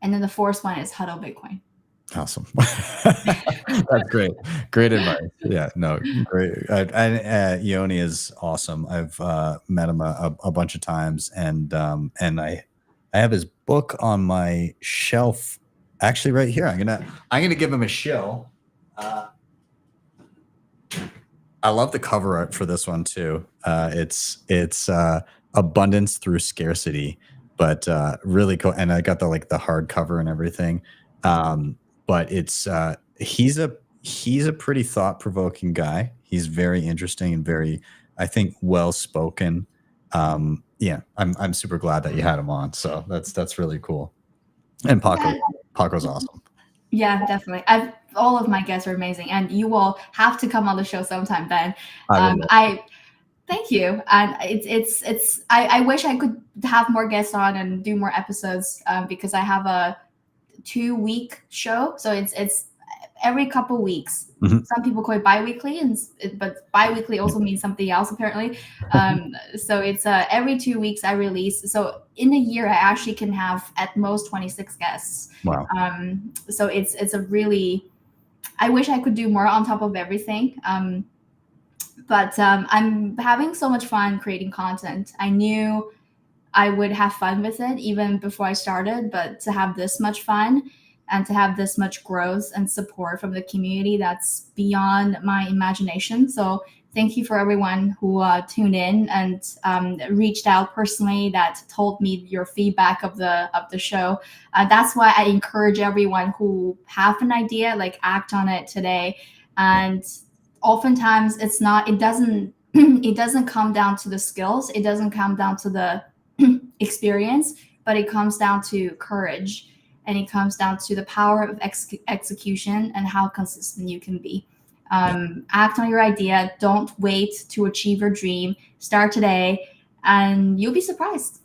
S6: And then the 4th one is HODL Bitcoin.
S1: Awesome. That's great. Great advice. Yeah, no, great. And Yoni is awesome. I've met him a bunch of times, and I have his book on my shelf, actually right here. I'm gonna give him a shill. I love the cover art for this one too. It's abundance through scarcity, but really cool. And I got the hardcover and everything. But it's he's a pretty thought-provoking guy. He's very interesting and very, I think, well-spoken. Yeah, I'm super glad that you had him on. So that's really cool. And Paco's awesome.
S6: Yeah, definitely. All of my guests are amazing, and you will have to come on the show sometime, Ben. Thank you. And I wish I could have more guests on and do more episodes because I have a 2-week show, so it's every couple weeks. Some people call it bi-weekly, but bi-weekly also means something else apparently. So it's every 2 weeks I release. So in a year I actually can have at most 26 guests.
S1: Wow.
S6: So it's a really, I wish I could do more on top of everything. But I'm having so much fun creating content. I knew I would have fun with it even before I started, but to have this much fun and to have this much growth and support from the community, that's beyond my imagination. So thank you for everyone who tuned in and reached out personally, that told me your feedback of the show. That's why I encourage everyone who have an idea, act on it today. And oftentimes it doesn't come down to the skills. It doesn't come down to the experience, but it comes down to courage, and it comes down to the power of execution and how consistent you can be. Act on your idea. Don't wait to achieve your dream. Start today, and you'll be surprised.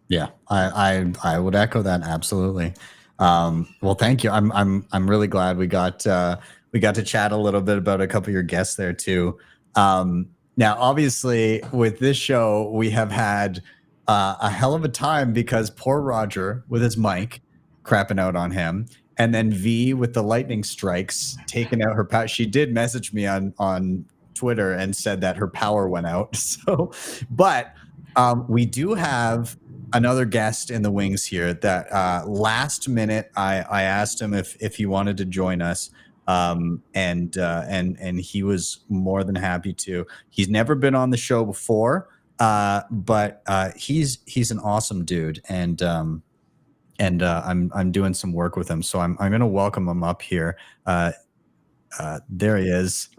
S1: Yeah, I would echo that absolutely. Well, thank you. I'm really glad we got to chat a little bit about a couple of your guests there too. Now, obviously, with this show, we have had a hell of a time because poor Roger with his mic crapping out on him, and then V with the lightning strikes taking out her power. She did message me on Twitter and said that her power went out. So, but we do have another guest in the wings here. That last minute, I asked him if he wanted to join us. And he was more than happy to. He's never been on the show before, but he's an awesome dude, and I'm doing some work with him, so I'm gonna welcome him up here. There he is.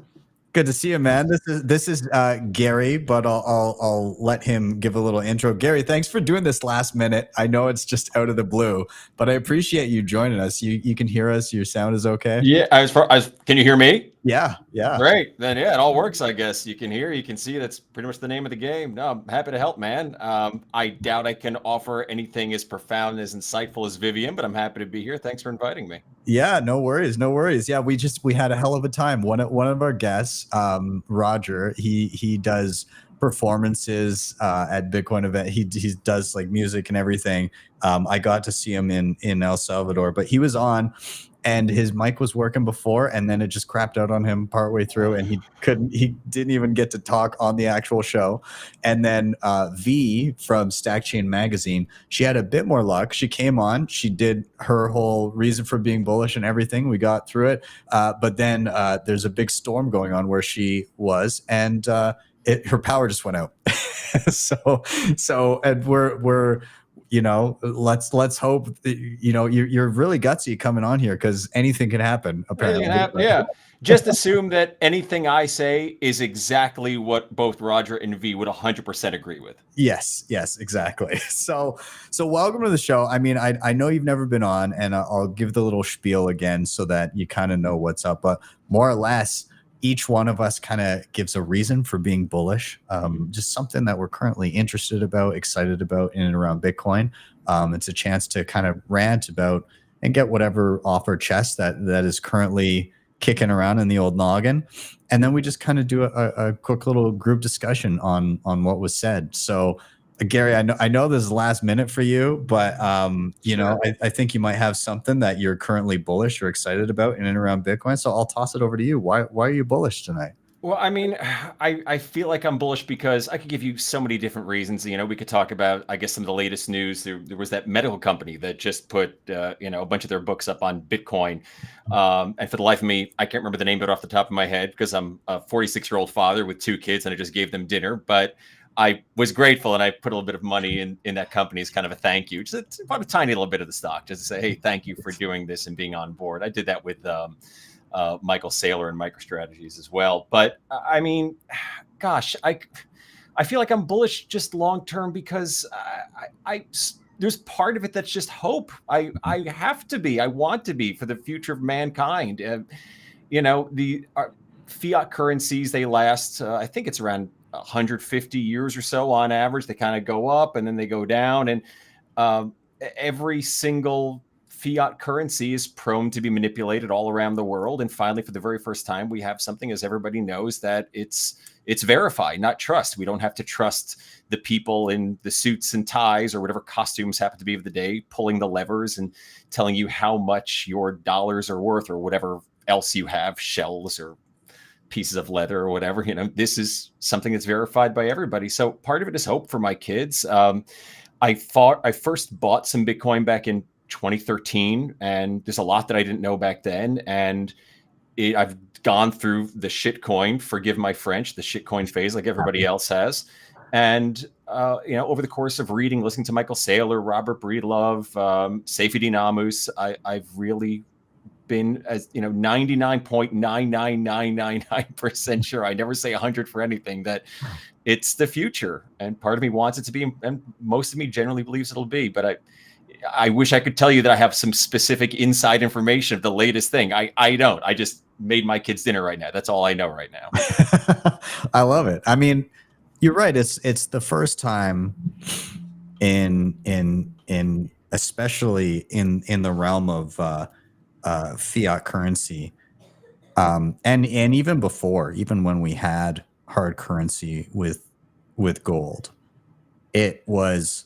S1: Good to see you, man. This is Gary, but I'll let him give a little intro. Gary, thanks for doing this last minute. I know it's just out of the blue, but I appreciate you joining us. You can hear us. Your sound is okay.
S2: Yeah, can you hear me?
S1: Yeah, yeah.
S7: Great. Then yeah, it all works, I guess. You can hear, you can see, that's pretty much the name of the game. No, I'm happy to help, man. I doubt I can offer anything as profound, as insightful as Vivian, but I'm happy to be here. Thanks for inviting me.
S1: Yeah, no worries, no worries. Yeah, we had a hell of a time. One of our guests, Roger, he does performances at Bitcoin event. He does like music and everything. I got to see him in El Salvador, but he was on, and his mic was working before, and then it just crapped out on him partway through, and he didn't even get to talk on the actual show. And then V from Stackchain Magazine, she had a bit more luck. She came on, she did her whole reason for being bullish and everything. We got through it, but then there's a big storm going on where she was, and her power just went out. so and we're you know, let's hope that, you know, you're really gutsy coming on here, because anything can happen, apparently.
S7: Yeah. Just assume that anything I say is exactly what both Roger and V would 100% agree with.
S1: Yes, exactly. So welcome to the show. I mean, I know you've never been on, and I'll give the little spiel again so that you kind of know what's up, but more or less, each one of us kind of gives a reason for being bullish, just something that we're currently interested about, excited about in and around Bitcoin. It's a chance to kind of rant about and get whatever off our chest that is currently kicking around in the old noggin. And then we just kind of do a quick little group discussion on what was said. So Gary, I know this is last minute for you, but you know, I think you might have something that you're currently bullish or excited about in and around Bitcoin. So I'll toss it over to you. Why are you bullish tonight?
S7: Well, I mean, I feel like I'm bullish because I could give you so many different reasons. You know, we could talk about, I guess, some of the latest news. There was that medical company that just put, you know, a bunch of their books up on Bitcoin. And for the life of me, I can't remember the name of it off the top of my head, because I'm a 46-year-old father with 2 kids and I just gave them dinner. But I was grateful, and I put a little bit of money in that company as kind of a thank you. Just about a tiny little bit of the stock, just to say, hey, thank you for doing this and being on board. I did that with Michael Saylor and MicroStrategies as well. But I mean, gosh, I feel like I'm bullish just long term, because I there's part of it that's just hope. I have to be. I want to be, for the future of mankind. You know, the fiat currencies, they last, I think it's around 150 years or so on average. They kind of go up and then they go down, and every single fiat currency is prone to be manipulated all around the world. And finally, for the very first time, we have something, as everybody knows, that it's verify, not trust. We don't have to trust the people in the suits and ties or whatever costumes happen to be of the day, pulling the levers and telling you how much your dollars are worth, or whatever else you have, shells or pieces of leather or whatever. You know, this is something that's verified by everybody. So part of it is hope for my kids. I first bought some Bitcoin back in 2013, and there's a lot that I didn't know back then. And I've gone through the shitcoin, forgive my French, the shitcoin phase, like everybody else has. And, you know, over the course of reading, listening to Michael Saylor, Robert Breedlove, Seyfi Dinamus, I've really been, as you know, 99.99999% sure, I never say 100 for anything, that it's the future. And part of me wants it to be, and most of me generally believes it'll be. But I wish I could tell you that I have some specific inside information of the latest thing. I don't. I just made my kids dinner right now. That's all I know right now.
S1: I love it. I mean, you're right. It's the first time in especially in the realm of fiat currency, and even before, even when we had hard currency with gold, it was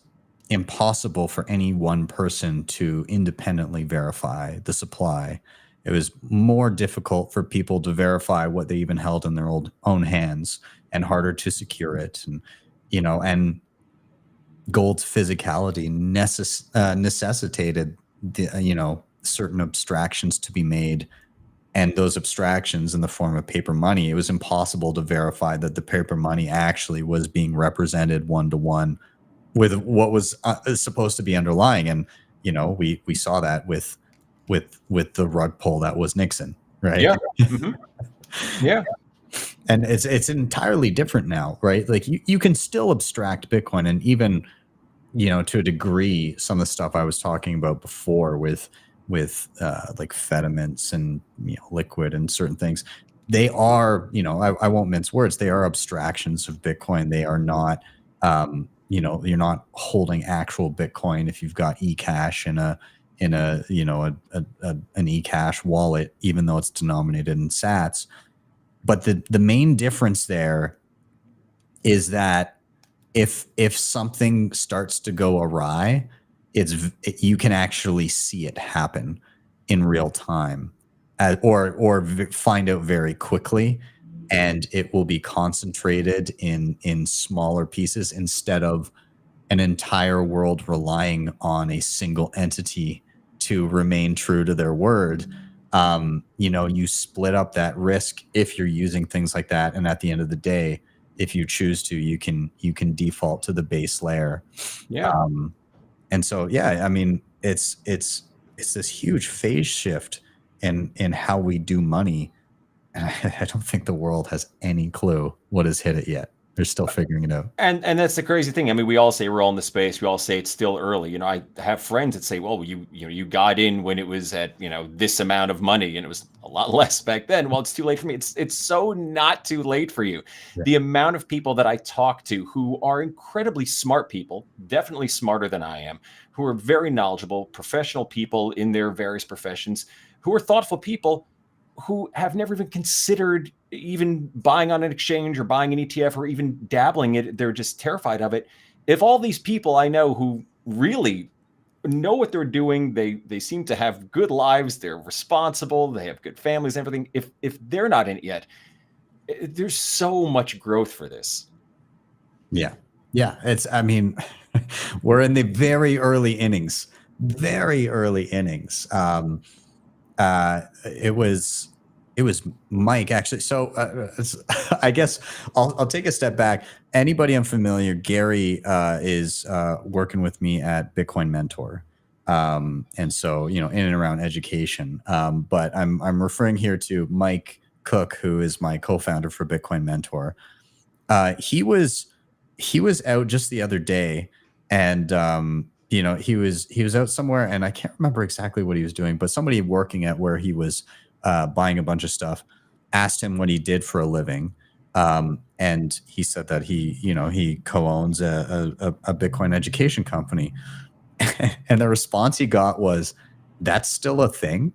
S1: impossible for any one person to independently verify the supply. It was more difficult for people to verify what they even held in their own hands, and harder to secure it. And, you know, and gold's physicality necessitated the, you know, certain abstractions to be made. And those abstractions in the form of paper money, it was impossible to verify that the paper money actually was being represented one-to-one with what was supposed to be underlying. And, you know, we saw that with the rug pull that was Nixon, right?
S7: Yeah. Mm-hmm. Yeah.
S1: And it's entirely different now, right? Like you can still abstract Bitcoin, and even, you know, to a degree, some of the stuff I was talking about before with like Fediments and, you know, Liquid and certain things, they are, you know, I won't mince words. They are abstractions of Bitcoin. They are not, you know, you're not holding actual Bitcoin if you've got eCash in a you know an eCash wallet, even though it's denominated in Sats. But the main difference there is that if something starts to go awry, you can actually see it happen in real time, or find out very quickly, and it will be concentrated in smaller pieces instead of an entire world relying on a single entity to remain true to their word. You know, you split up that risk if you're using things like that, and at the end of the day, if you choose to, you can default to the base layer.
S7: Yeah.
S1: And so, yeah, I mean, it's this huge phase shift in how we do money. And I don't think the world has any clue what has hit it yet. They're still figuring it out.
S7: And that's the crazy thing. I mean, we all say we're all in the space. We all say it's still early. You know, I have friends that say, well, you got in when it was at, you know, this amount of money, and it was a lot less back then. Well, it's too late for me. It's so not too late for you. Yeah. The amount of people that I talk to who are incredibly smart people, definitely smarter than I am, who are very knowledgeable, professional people in their various professions, who are thoughtful people, who have never even considered even buying on an exchange or buying an ETF or even dabbling it. They're just terrified of it. If all these people I know who really know what they're doing, they seem to have good lives, they're responsible, they have good families and everything. If they're not in it yet, there's so much growth for this. Yeah.
S1: Yeah. I mean, we're in the very early innings, It was Mike, actually. So I guess I'll take a step back. Anybody unfamiliar, Gary is working with me at Bitcoin Mentor. And so, you know, in and around education. But I'm referring here to Mike Cook, who is my co-founder for Bitcoin Mentor. He was out just the other day, and you know, he was out somewhere, and I can't remember exactly what he was doing, but somebody working at where he was buying a bunch of stuff asked him what he did for a living, and he said that he co-owns a Bitcoin education company, and the response he got was, "That's still a thing."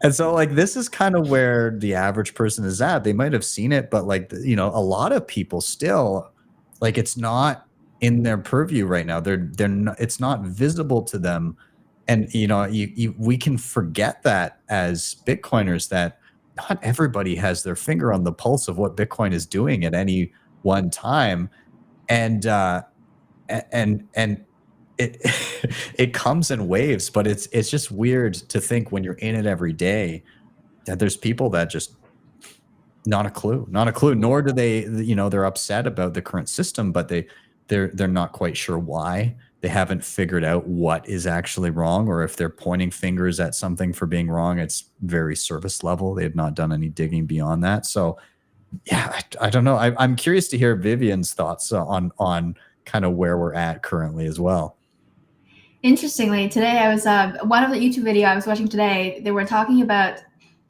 S1: And so, like, this is kind of where the average person is at. They might have seen it, but, like, you know, a lot of people still, like, it's not in their purview right now. They're not, it's not visible to them. And, you know, we can forget that as Bitcoiners, that not everybody has their finger on the pulse of what Bitcoin is doing at any one time. And it comes in waves, but it's just weird to think when you're in it every day that there's people that just not a clue, nor do they, you know, they're upset about the current system, but they're not quite sure why. They haven't figured out what is actually wrong, or if they're pointing fingers at something for being wrong, it's very surface level. They have not done any digging beyond that. So yeah, I don't know. I'm curious to hear Vivian's thoughts on kind of where we're at currently as well.
S6: Interestingly, today I was one of the YouTube video I was watching today, they were talking about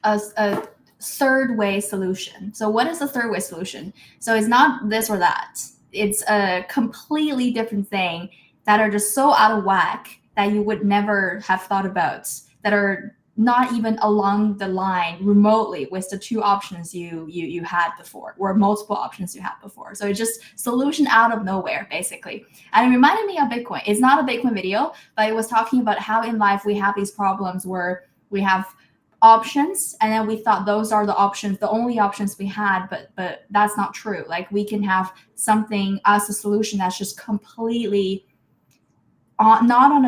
S6: a third way solution. So what is a third way solution? So it's not this or that. It's a completely different thing that are just so out of whack that you would never have thought about, that are not even along the line remotely with the two options you had before, or multiple options you had before. So it's just solution out of nowhere, basically. And it reminded me of Bitcoin. It's not a Bitcoin video, but it was talking about how in life we have these problems where we have options, and then we thought those are the options, the only options we had, but that's not true. Like, we can have something as a solution that's just completely not on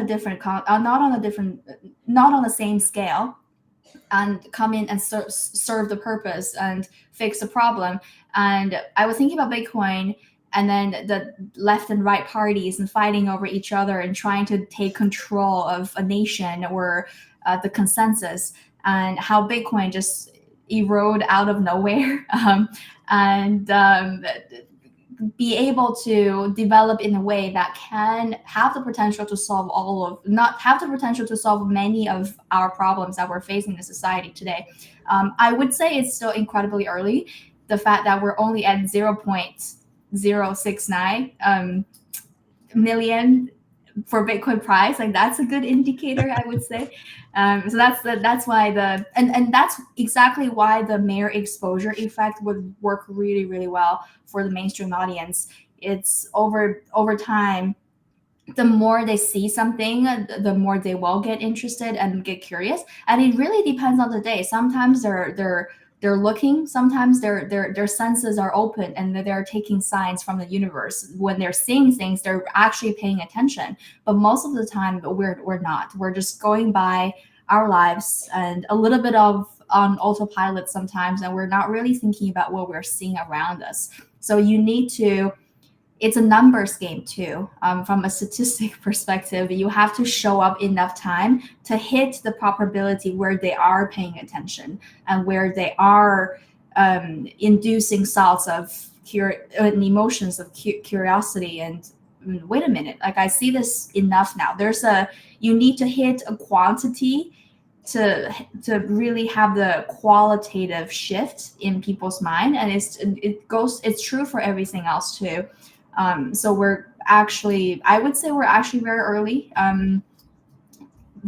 S6: the same scale, and come in and serve the purpose and fix the problem. And I was thinking about Bitcoin, and then the left and right parties and fighting over each other and trying to take control of a nation or the consensus, and how Bitcoin just erode out of nowhere. be able to develop in a way that can have the potential to solve many of our problems that we're facing in society today. I would say it's still incredibly early. The fact that we're only at 0.069 million for Bitcoin price, like that's a good indicator, I would say. So that's why and that's exactly why the mere exposure effect would work really, really well for the mainstream audience. It's over time, the more they see something, the more they will get interested and get curious. And it really depends on the day. Sometimes they're looking, sometimes their senses are open and they're taking signs from the universe. When they're seeing things, they're actually paying attention. But most of the time, we're not. We're just going by our lives and a little bit on autopilot sometimes, and we're not really thinking about what we're seeing around us. So you need to, it's a numbers game too. From a statistic perspective, you have to show up enough time to hit the probability where they are paying attention and where they are inducing thoughts of emotions of curiosity and wait a minute, like I see this enough now. You need to hit a quantity to really have the qualitative shift in people's mind, and it's true for everything else too. So I would say we're actually very early.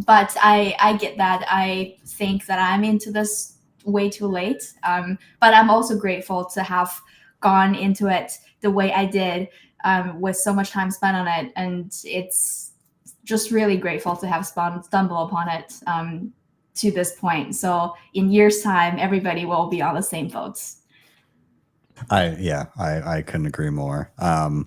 S6: But I get that. I think that I'm into this way too late. But I'm also grateful to have gone into it the way I did, with so much time spent on it. And it's just really grateful to have stumbled upon it to this point. So in years' time, everybody will be on the same boats.
S1: I couldn't agree more. The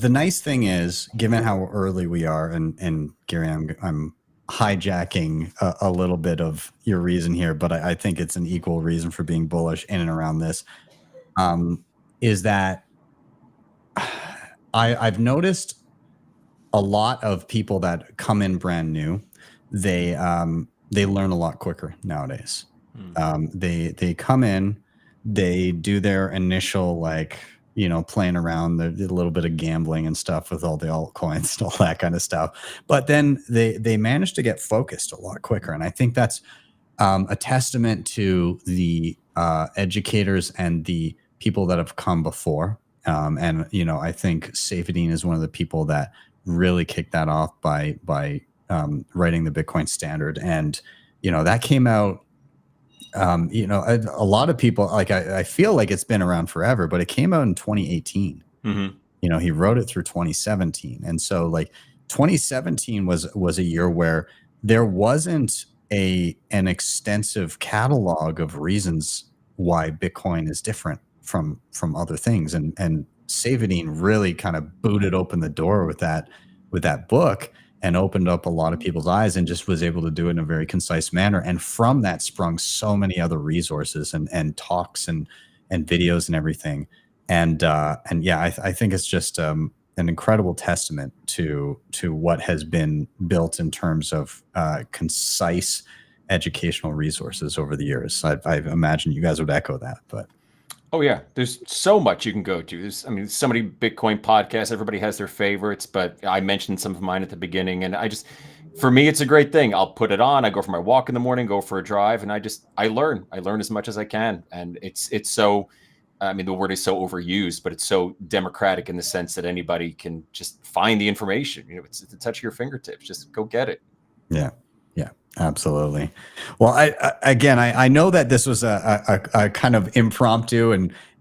S1: nice thing is, given how early we are, and Gary, I'm hijacking a little bit of your reason here, but I think it's an equal reason for being bullish in and around this, is that I've noticed a lot of people that come in brand new, they learn a lot quicker nowadays. They come in, they do their initial, like, playing around, a little bit of gambling and stuff with all the altcoins and all that kind of stuff. But then they manage to get focused a lot quicker. And I think that's a testament to the educators and the people that have come before. And, I think Safedine is one of the people that really kicked that off by writing the Bitcoin Standard. And, that came out, a lot of people, like, I feel like it's been around forever, but it came out in 2018. Mm-hmm. He wrote it through 2017. And so, like, 2017 was a year where there wasn't an extensive catalog of reasons why Bitcoin is different from other things. And Safedine really kind of booted open the door with that book and opened up a lot of people's eyes, and just was able to do it in a very concise manner. And from that sprung so many other resources and talks and videos and everything. And yeah, I think it's just an incredible testament to what has been built in terms of concise educational resources over the years. I imagine you guys would echo that, but.
S7: Oh yeah, there's so much you can go to. There's so many Bitcoin podcasts. Everybody has their favorites, but I mentioned some of mine at the beginning, and for me, it's a great thing. I'll put it on. I go for my walk in the morning, go for a drive, and I learn as much as I can. And it's so, the word is so overused, but it's so democratic in the sense that anybody can just find the information. It's at the touch of your fingertips. Just go get it.
S1: Yeah. Yeah, absolutely. Well, I know that this was a kind of impromptu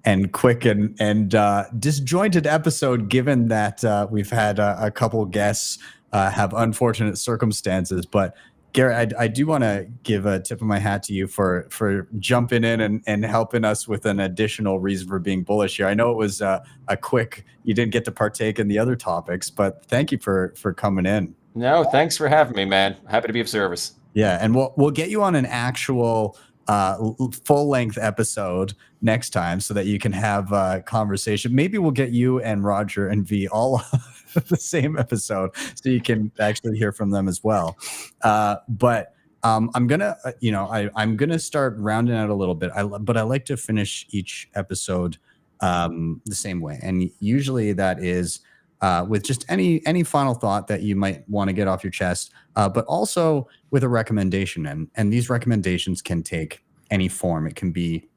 S1: and quick and disjointed episode, given that we've had a couple guests have unfortunate circumstances. But Gary, I do want to give a tip of my hat to you for jumping in and helping us with an additional reason for being bullish here. I know it was a quick, you didn't get to partake in the other topics, but thank you for coming in.
S7: No, thanks for having me, man. Happy to be of service.
S1: Yeah, and we'll get you on an actual full-length episode next time so that you can have a conversation. Maybe we'll get you and Roger and V all the same episode so you can actually hear from them as well. But I'm gonna, I'm gonna start rounding out a little bit. But I like to finish each episode the same way, and usually that is with just any final thought that you might want to get off your chest, but also with a recommendation, and these recommendations can take any form. It can be,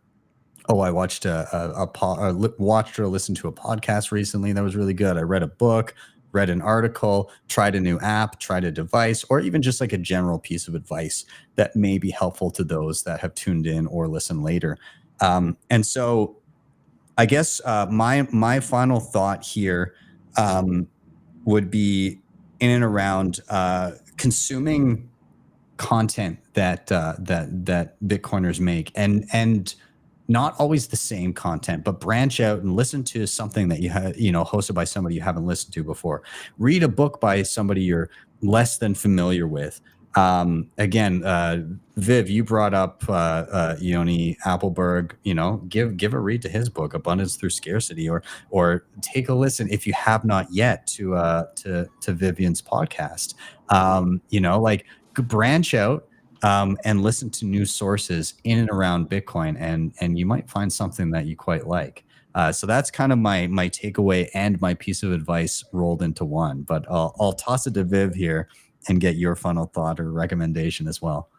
S1: oh, I watched watched or listened to a podcast recently that was really good. I read a book, read an article, tried a new app, tried a device, or even just like a general piece of advice that may be helpful to those that have tuned in or listen later. And so I guess my final thought here would be in and around consuming content that Bitcoiners make, and not always the same content, but branch out and listen to something that hosted by somebody you haven't listened to before. Read a book by somebody you're less than familiar with. Again, Viv, you brought up Yoni Appelberg. Give a read to his book, Abundance Through Scarcity, or take a listen if you have not yet to Vivian's podcast. Branch out and listen to new sources in and around Bitcoin, and you might find something that you quite like. So that's kind of my takeaway and my piece of advice rolled into one. But I'll toss it to Viv here and get your final thought or recommendation as well.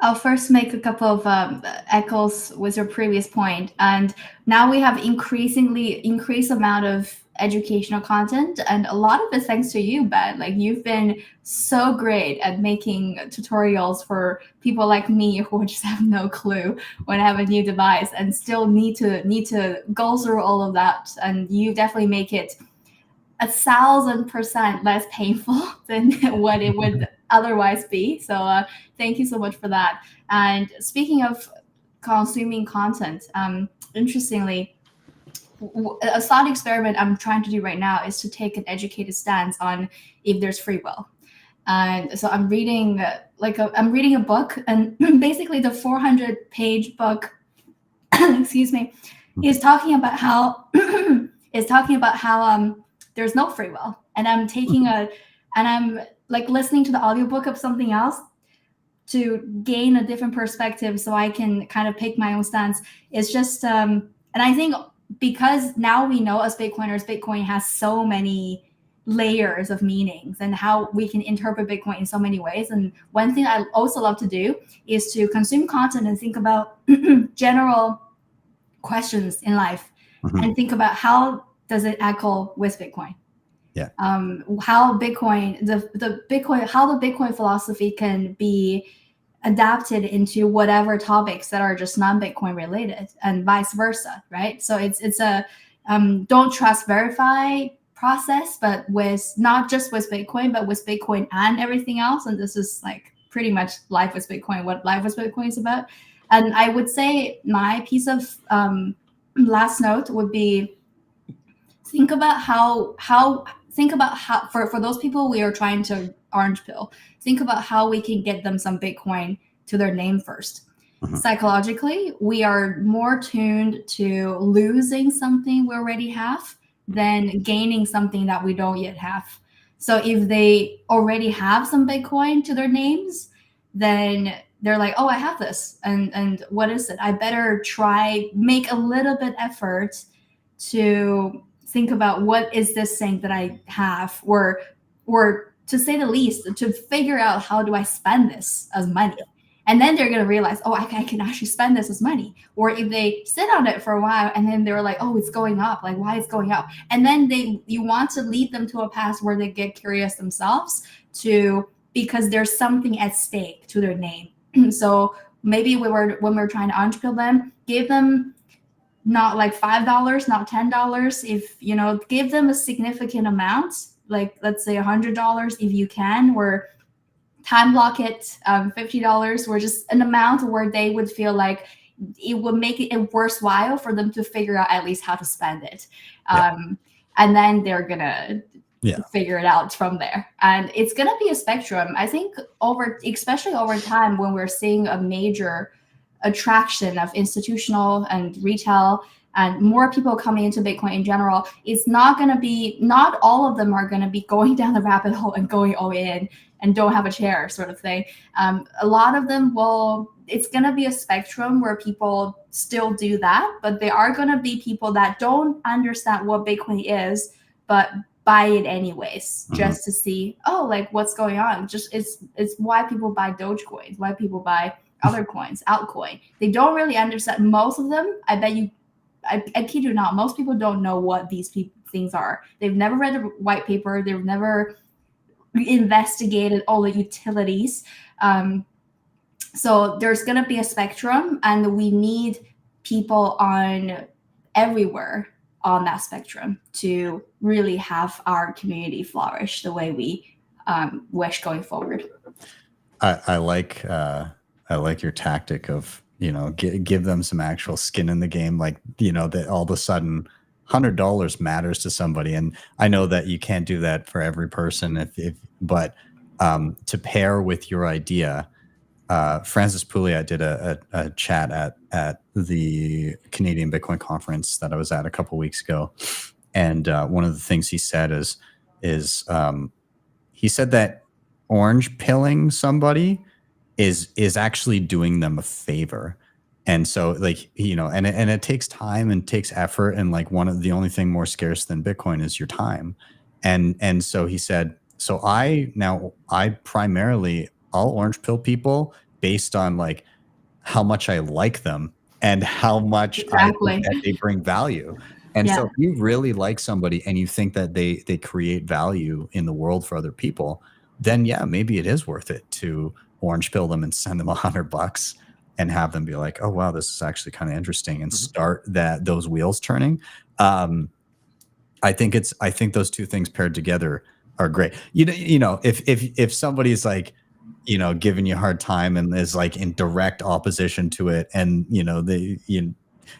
S6: I'll first make a couple of echoes with your previous point. And now we have increased amount of educational content, and a lot of it thanks to you, Ben. Like, you've been so great at making tutorials for people like me who just have no clue when I have a new device and still need to go through all of that. And you definitely make it 1,000% less painful than what it would otherwise be. So thank you so much for that. And speaking of consuming content, interestingly, a thought experiment I'm trying to do right now is to take an educated stance on if there's free will. And so I'm reading a book, and basically the 400-page book, excuse me, is talking about how there's no free will. And I'm taking I'm like listening to the audiobook of something else to gain a different perspective so I can kind of pick my own stance. It's just, and I think because now we know as Bitcoiners, Bitcoin has so many layers of meanings and how we can interpret Bitcoin in so many ways. And one thing I also love to do is to consume content and think about general questions in life, and think about how does it echo with Bitcoin?
S1: Yeah.
S6: How the Bitcoin philosophy can be adapted into whatever topics that are just non-Bitcoin related, and vice versa, right? So it's a don't trust, verify process, but with not just with Bitcoin, but with Bitcoin and everything else. And this is like pretty much life with Bitcoin, what life with Bitcoin is about. And I would say my piece of last note would be, think about how for those people we are trying to orange pill, think about how we can get them some Bitcoin to their name first. Psychologically, we are more tuned to losing something we already have than gaining something that we don't yet have. So if they already have some Bitcoin to their names, then they're like, oh, I have this. And what is it? I better make a little bit effort to think about what is this thing that I have, or to say the least, to figure out how do I spend this as money. And then they're going to realize, oh, I can actually spend this as money. Or if they sit on it for a while and then they're like, oh, it's going up, like why it's going up. And then you want to lead them to a path where they get curious themselves because there's something at stake to their name. So maybe when we're trying to unpill them, give them not like $5, not $10. Give them a significant amount, like let's say $100 if you can, or time block it, $50, or just an amount where they would feel like it would make it worthwhile for them to figure out at least how to spend it. And then they're gonna figure it out from there. And it's gonna be a spectrum. I think especially over time, when we're seeing a major attraction of institutional and retail and more people coming into Bitcoin in general, it's not all of them are going to be going down the rabbit hole and going all in and don't have a chair sort of thing. A lot of them it's going to be a spectrum where people still do that, but there are going to be people that don't understand what Bitcoin is, but buy it anyways, just to see, oh, like what's going on. Just it's why people buy Dogecoin, why people buy other coins, altcoin. They don't really understand. Most of them, I bet you, I kid you not, most people don't know what these things are. They've never read a white paper. They've never investigated all the utilities. So there's going to be a spectrum, and we need people on everywhere on that spectrum to really have our community flourish the way we wish going forward.
S1: I like your tactic of, you know, give them some actual skin in the game, like, you know, that all of a sudden $100 matters to somebody. And I know that you can't do that for every person, but to pair with your idea, Francis Pouliot did a chat at the Canadian Bitcoin conference that I was at a couple weeks ago, and one of the things he said is he said that orange pilling somebody is actually doing them a favor. And so, like, you know, and it takes time and takes effort, and like the only thing more scarce than Bitcoin is your time. And so he said, so I primarily, I'll orange pill people based on like how much I like them and how much I think that they bring value. And so if you really like somebody and you think that they create value in the world for other people, then yeah, maybe it is worth it to orange pill them and send them $100 and have them be like, oh wow, this is actually kind of interesting, and start those wheels turning. I think those two things paired together are great. You know, if somebody's like, you know, giving you a hard time and is like in direct opposition to it, and you know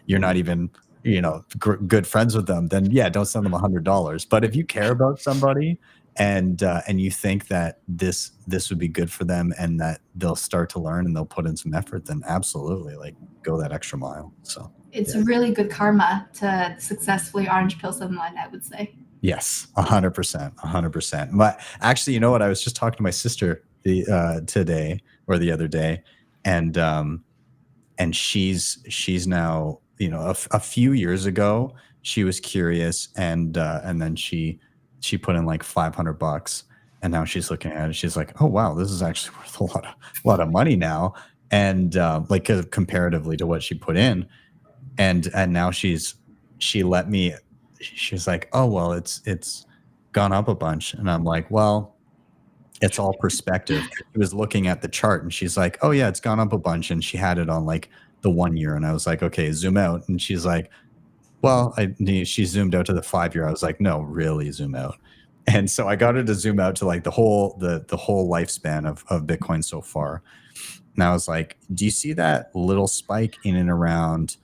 S1: you're not even, you know, good friends with them, then yeah, don't send them $100. But if you care about somebody and you think that this would be good for them and that they'll start to learn and they'll put in some effort, then absolutely, like, go that extra mile. So
S6: it's really good karma to successfully orange pill someone, I would say. Yes,
S1: 100%. But actually, you know what? I was just talking to my sister today or the other day, and she's now, you know, a few years ago she was curious, and then she put in like $500, and now she's looking at it, she's like, oh wow, this is actually worth a lot of money now, and like comparatively to what she put in, and now she let me, she's like, oh well, it's gone up a bunch, and I'm like, well, it's all perspective. She was looking at the chart and she's like, oh yeah, it's gone up a bunch, and she had it on like the 1 year, and I was like, okay, zoom out, and she's like, well, she zoomed out to the 5 year. I was like, no, really zoom out. And so I got her to zoom out to like the whole lifespan of Bitcoin so far. And I was like, do you see that little spike in and around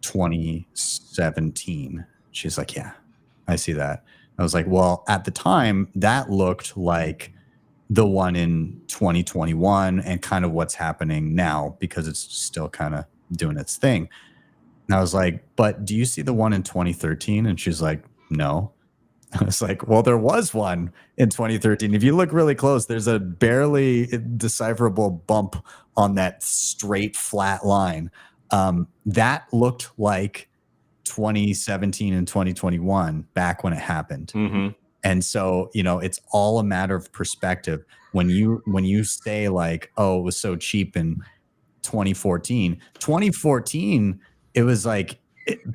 S1: 2017? She's like, yeah, I see that. I was like, well, at the time that looked like the one in 2021 and kind of what's happening now, because it's still kind of doing its thing. And I was like, but do you see the one in 2013? And she's like, no. I was like, well, there was one in 2013. If you look really close, there's a barely decipherable bump on that straight flat line. That looked like 2017 and 2021 back when it happened. And so, you know, it's all a matter of perspective. When you say like, oh, it was so cheap in 2014, it was like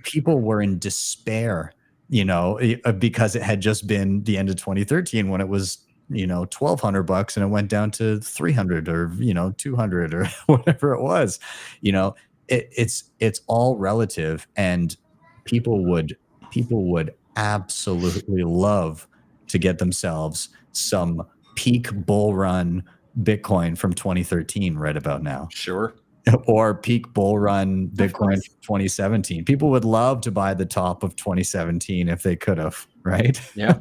S1: people were in despair, you know, because it had just been the end of 2013 when it was, you know, $1,200 and it went down to 300 or, you know, 200 or whatever it was. You know, it's all relative, and people would absolutely love to get themselves some peak bull run Bitcoin from 2013 right about now. Sure. Or peak bull run Bitcoin from 2017. People would love to buy the top of 2017 if they could have, right? Yeah.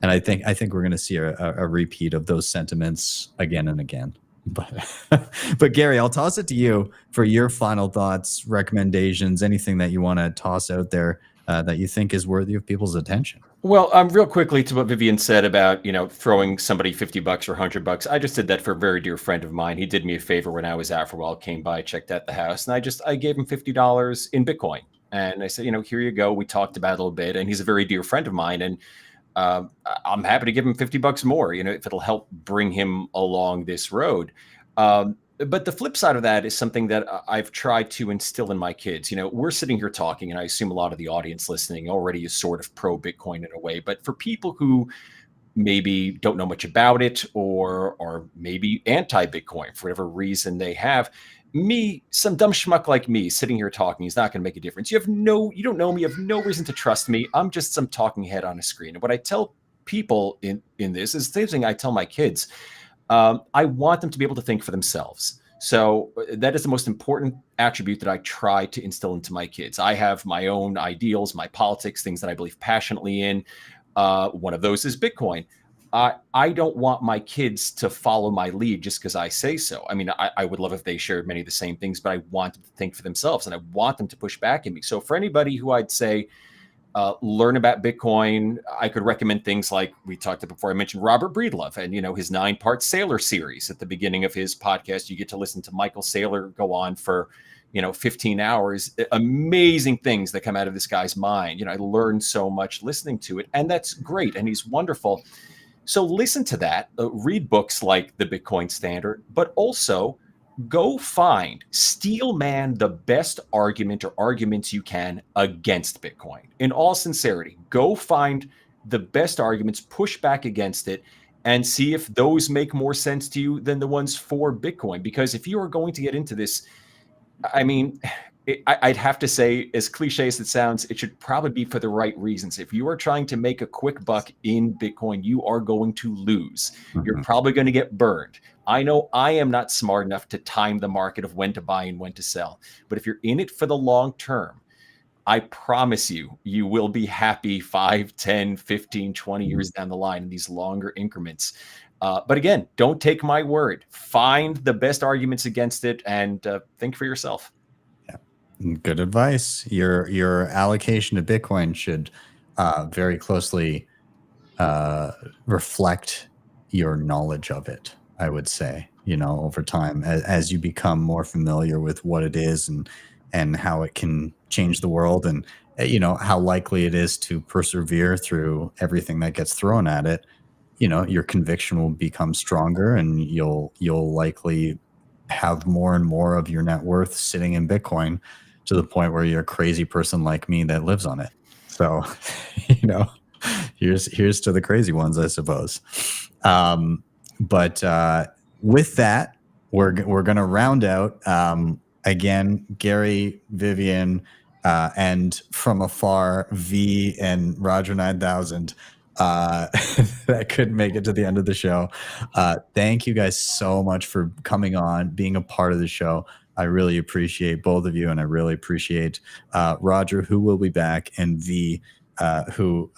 S1: And I think we're going to see a repeat of those sentiments again and again. But Gary, I'll toss it to you for your final thoughts, recommendations, anything that you want to toss out there that you think is worthy of people's attention?
S7: Well, real quickly to what Vivian said about, throwing somebody $50 or $100. I just did that for a very dear friend of mine. He did me a favor when I was out for a while, came by, checked out the house, and I gave him $50 in Bitcoin. And I said, here you go. We talked about it a little bit, and he's a very dear friend of mine. And I'm happy to give him $50 more, if it'll help bring him along this road. But the flip side of that is something that I've tried to instill in my kids. We're sitting here talking, and I assume a lot of the audience listening already is sort of pro Bitcoin in a way. But for people who maybe don't know much about it, or maybe anti-Bitcoin for whatever reason they have, some dumb schmuck like me sitting here talking is not going to make a difference. You don't know me, you have no reason to trust me. I'm just some talking head on a screen. And what I tell people in this is the same thing I tell my kids. I want them to be able to think for themselves. So that is the most important attribute that I try to instill into my kids. I have my own ideals, my politics, things that I believe passionately in. One of those is Bitcoin. I don't want my kids to follow my lead just because I say so. I mean, I would love if they shared many of the same things, but I want them to think for themselves, and I want them to push back at me. So for anybody who I'd say, learn about Bitcoin, I could recommend things like we talked about before. I mentioned Robert Breedlove and, his 9-part Sailor series. At the beginning of his podcast, you get to listen to Michael Saylor go on for, 15 hours. Amazing things that come out of this guy's mind. I learned so much listening to it, and that's great. And he's wonderful. So listen to that, read books like The Bitcoin Standard, but also go steel man the best argument or arguments you can against Bitcoin. In all sincerity, go find the best arguments, push back against it, and see if those make more sense to you than the ones for Bitcoin. Because if you are going to get into this, I'd have to say, as cliche as it sounds, it should probably be for the right reasons. If you are trying to make a quick buck in Bitcoin, you are going to lose. You're probably going to get burned. I know I am not smart enough to time the market of when to buy and when to sell. But if you're in it for the long term, I promise you, you will be happy 5, 10, 15, 20 years down the line in these longer increments. But again, don't take my word. Find the best arguments against it and think for yourself.
S1: Good advice. Your allocation to Bitcoin should very closely reflect your knowledge of it, I would say, over time, as you become more familiar with what it is and how it can change the world, and how likely it is to persevere through everything that gets thrown at it. Your conviction will become stronger, and you'll likely have more and more of your net worth sitting in Bitcoin, to the point where you're a crazy person like me that lives on it. So, here's to the crazy ones, I suppose. But with that, we're going to round out, again, Gary, Vivian, and from afar, V and Roger 9000, that couldn't make it to the end of the show. Thank you guys so much for coming on, being a part of the show. I really appreciate both of you, and I really appreciate Roger, who will be back, and V, who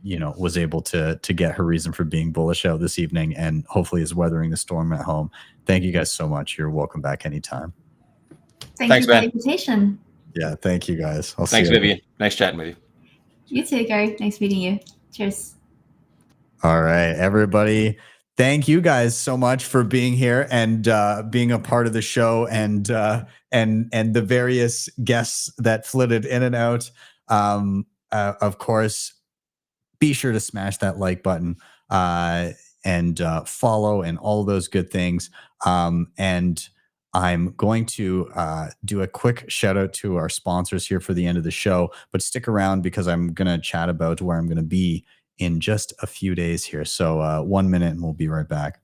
S1: was able to get her reason for being bullish out this evening, and hopefully is weathering the storm at home. Thank you guys so much. You're welcome back anytime.
S6: Thanks you for the invitation.
S1: Yeah, thank you guys.
S7: Thanks, Vivian. Nice chatting with you.
S6: You too, Gary. Nice meeting you. Cheers.
S1: All right, everybody. Thank you guys so much for being here and being a part of the show, and the various guests that flitted in and out. Of course, be sure to smash that like button and follow and all those good things. And I'm going to do a quick shout out to our sponsors here for the end of the show, but stick around because I'm going to chat about where I'm going to be in just a few days here. So 1 minute and we'll be right back.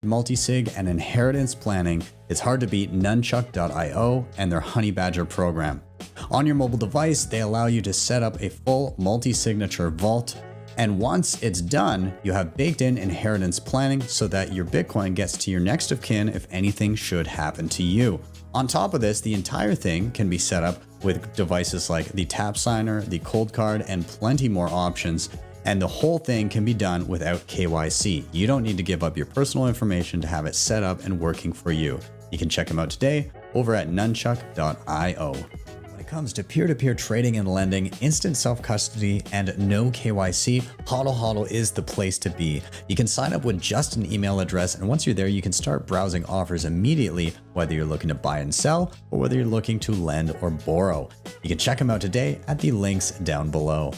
S1: Multisig and inheritance planning, it's hard to beat NUNCHUK.io and their Honey Badger program. On your mobile device, they allow you to set up a full multi-signature vault. And once it's done, you have baked in inheritance planning so that your Bitcoin gets to your next of kin if anything should happen to you. On top of this, the entire thing can be set up with devices like the Tap Signer, the Cold Card, and plenty more options. And the whole thing can be done without KYC. You don't need to give up your personal information to have it set up and working for you. You can check them out today over at nunchuk.io. When it it comes to peer-to-peer trading and lending, instant self-custody, and no KYC, HODLHODL is the place to be. You can sign up with just an email address, and once you're there, you can start browsing offers immediately, whether you're looking to buy and sell, or whether you're looking to lend or borrow. You can check them out today at the links down below.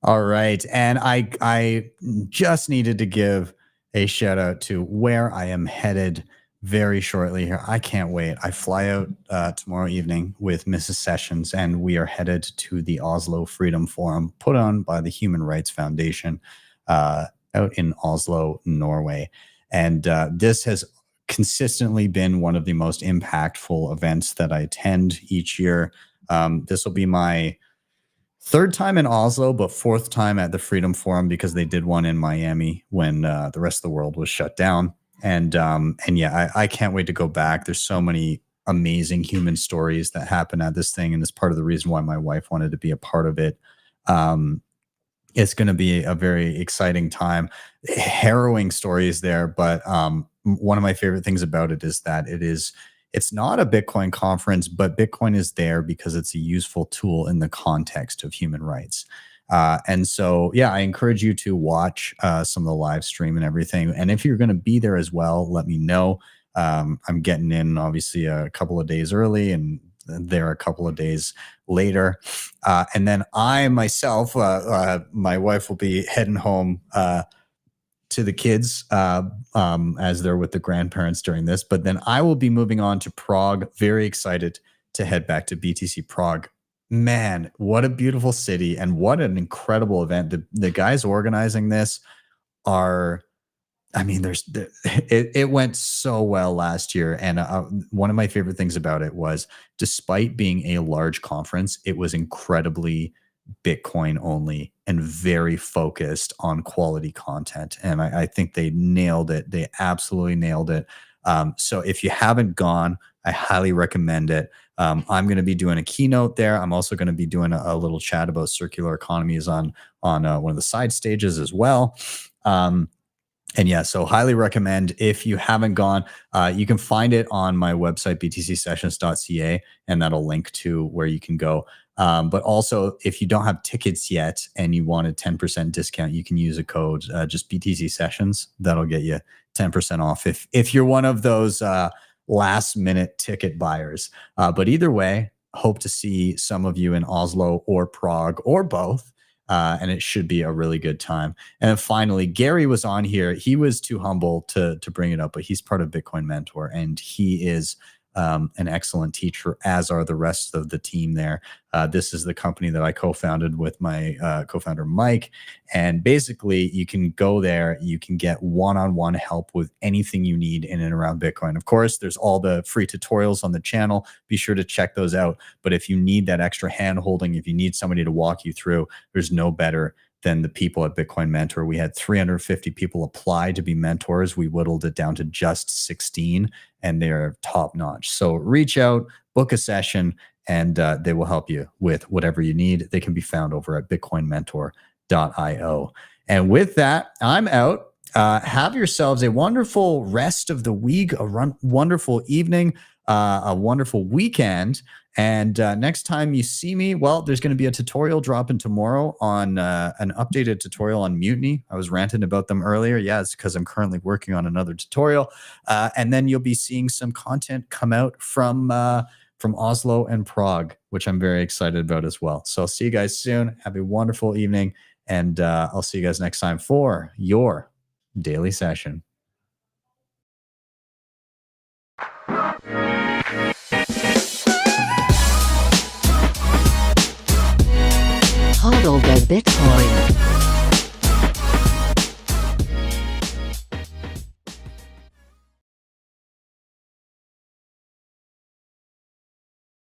S1: All right, and I just needed to give a shout out to where I am headed very shortly here. I can't wait. I fly out tomorrow evening with Mrs. Sessions, and we are headed to the Oslo Freedom Forum put on by the Human Rights Foundation out in Oslo, Norway. And this has consistently been one of the most impactful events that I attend each year. This will be my third time in Oslo, but fourth time at the Freedom Forum because they did one in Miami when the rest of the world was shut down. And yeah, I can't wait to go back. There's so many amazing human stories that happen at this thing, and it's part of the reason why my wife wanted to be a part of it. It's going to be a very exciting time. Harrowing stories there, but one of my favorite things about it is that it's not a Bitcoin conference, but Bitcoin is there because it's a useful tool in the context of human rights. And so, yeah, I encourage you to watch some of the live stream and everything. And if you're going to be there as well, let me know. I'm getting in obviously a couple of days early and there a couple of days later. And then I myself, my wife will be heading home to the kids as they're with the grandparents during this. But then I will be moving on to Prague. Very excited to head back to BTC Prague. Man, what a beautiful city and what an incredible event. The guys organizing this are, I mean, it went so well last year. And one of my favorite things about it was, despite being a large conference, it was incredibly Bitcoin only and very focused on quality content. And I think they nailed it. They absolutely nailed it. So if you haven't gone, I highly recommend it. I'm going to be doing a keynote there. I'm also going to be doing a little chat about circular economies on one of the side stages as well. And yeah, so highly recommend. If you haven't gone, you can find it on my website, btcsessions.ca, and that'll link to where you can go. But also, if you don't have tickets yet and you want a 10% discount, you can use a code, just BTC Sessions. That'll get you 10% off if you're one of those last minute ticket buyers. But either way, hope to see some of you in Oslo or Prague or both. And it should be a really good time. And then finally, Gary was on here. He was too humble to bring it up, but he's part of Bitcoin Mentor, and he is an excellent teacher, as are the rest of the team there. This is the company that I co-founded with my co-founder, Mike. And basically, you can go there. You can get one-on-one help with anything you need in and around Bitcoin. Of course, there's all the free tutorials on the channel. Be sure to check those out. But if you need that extra hand-holding, if you need somebody to walk you through, there's no better than the people at Bitcoin Mentor. We had 350 people apply to be mentors. We whittled it down to just 16, and they're top notch. So reach out, book a session, and they will help you with whatever you need. They can be found over at bitcoinmentor.io. And with that, I'm out. Have yourselves a wonderful rest of the week, a wonderful evening, a wonderful weekend. And next time you see me, well, there's going to be a tutorial dropping tomorrow on an updated tutorial on Mutiny. I was ranting about them earlier. Yeah, it's because I'm currently working on another tutorial. And then you'll be seeing some content come out from Oslo and Prague, which I'm very excited about as well. So I'll see you guys soon. Have a wonderful evening. And I'll see you guys next time for your daily session.
S3: HODL the Bitcoin.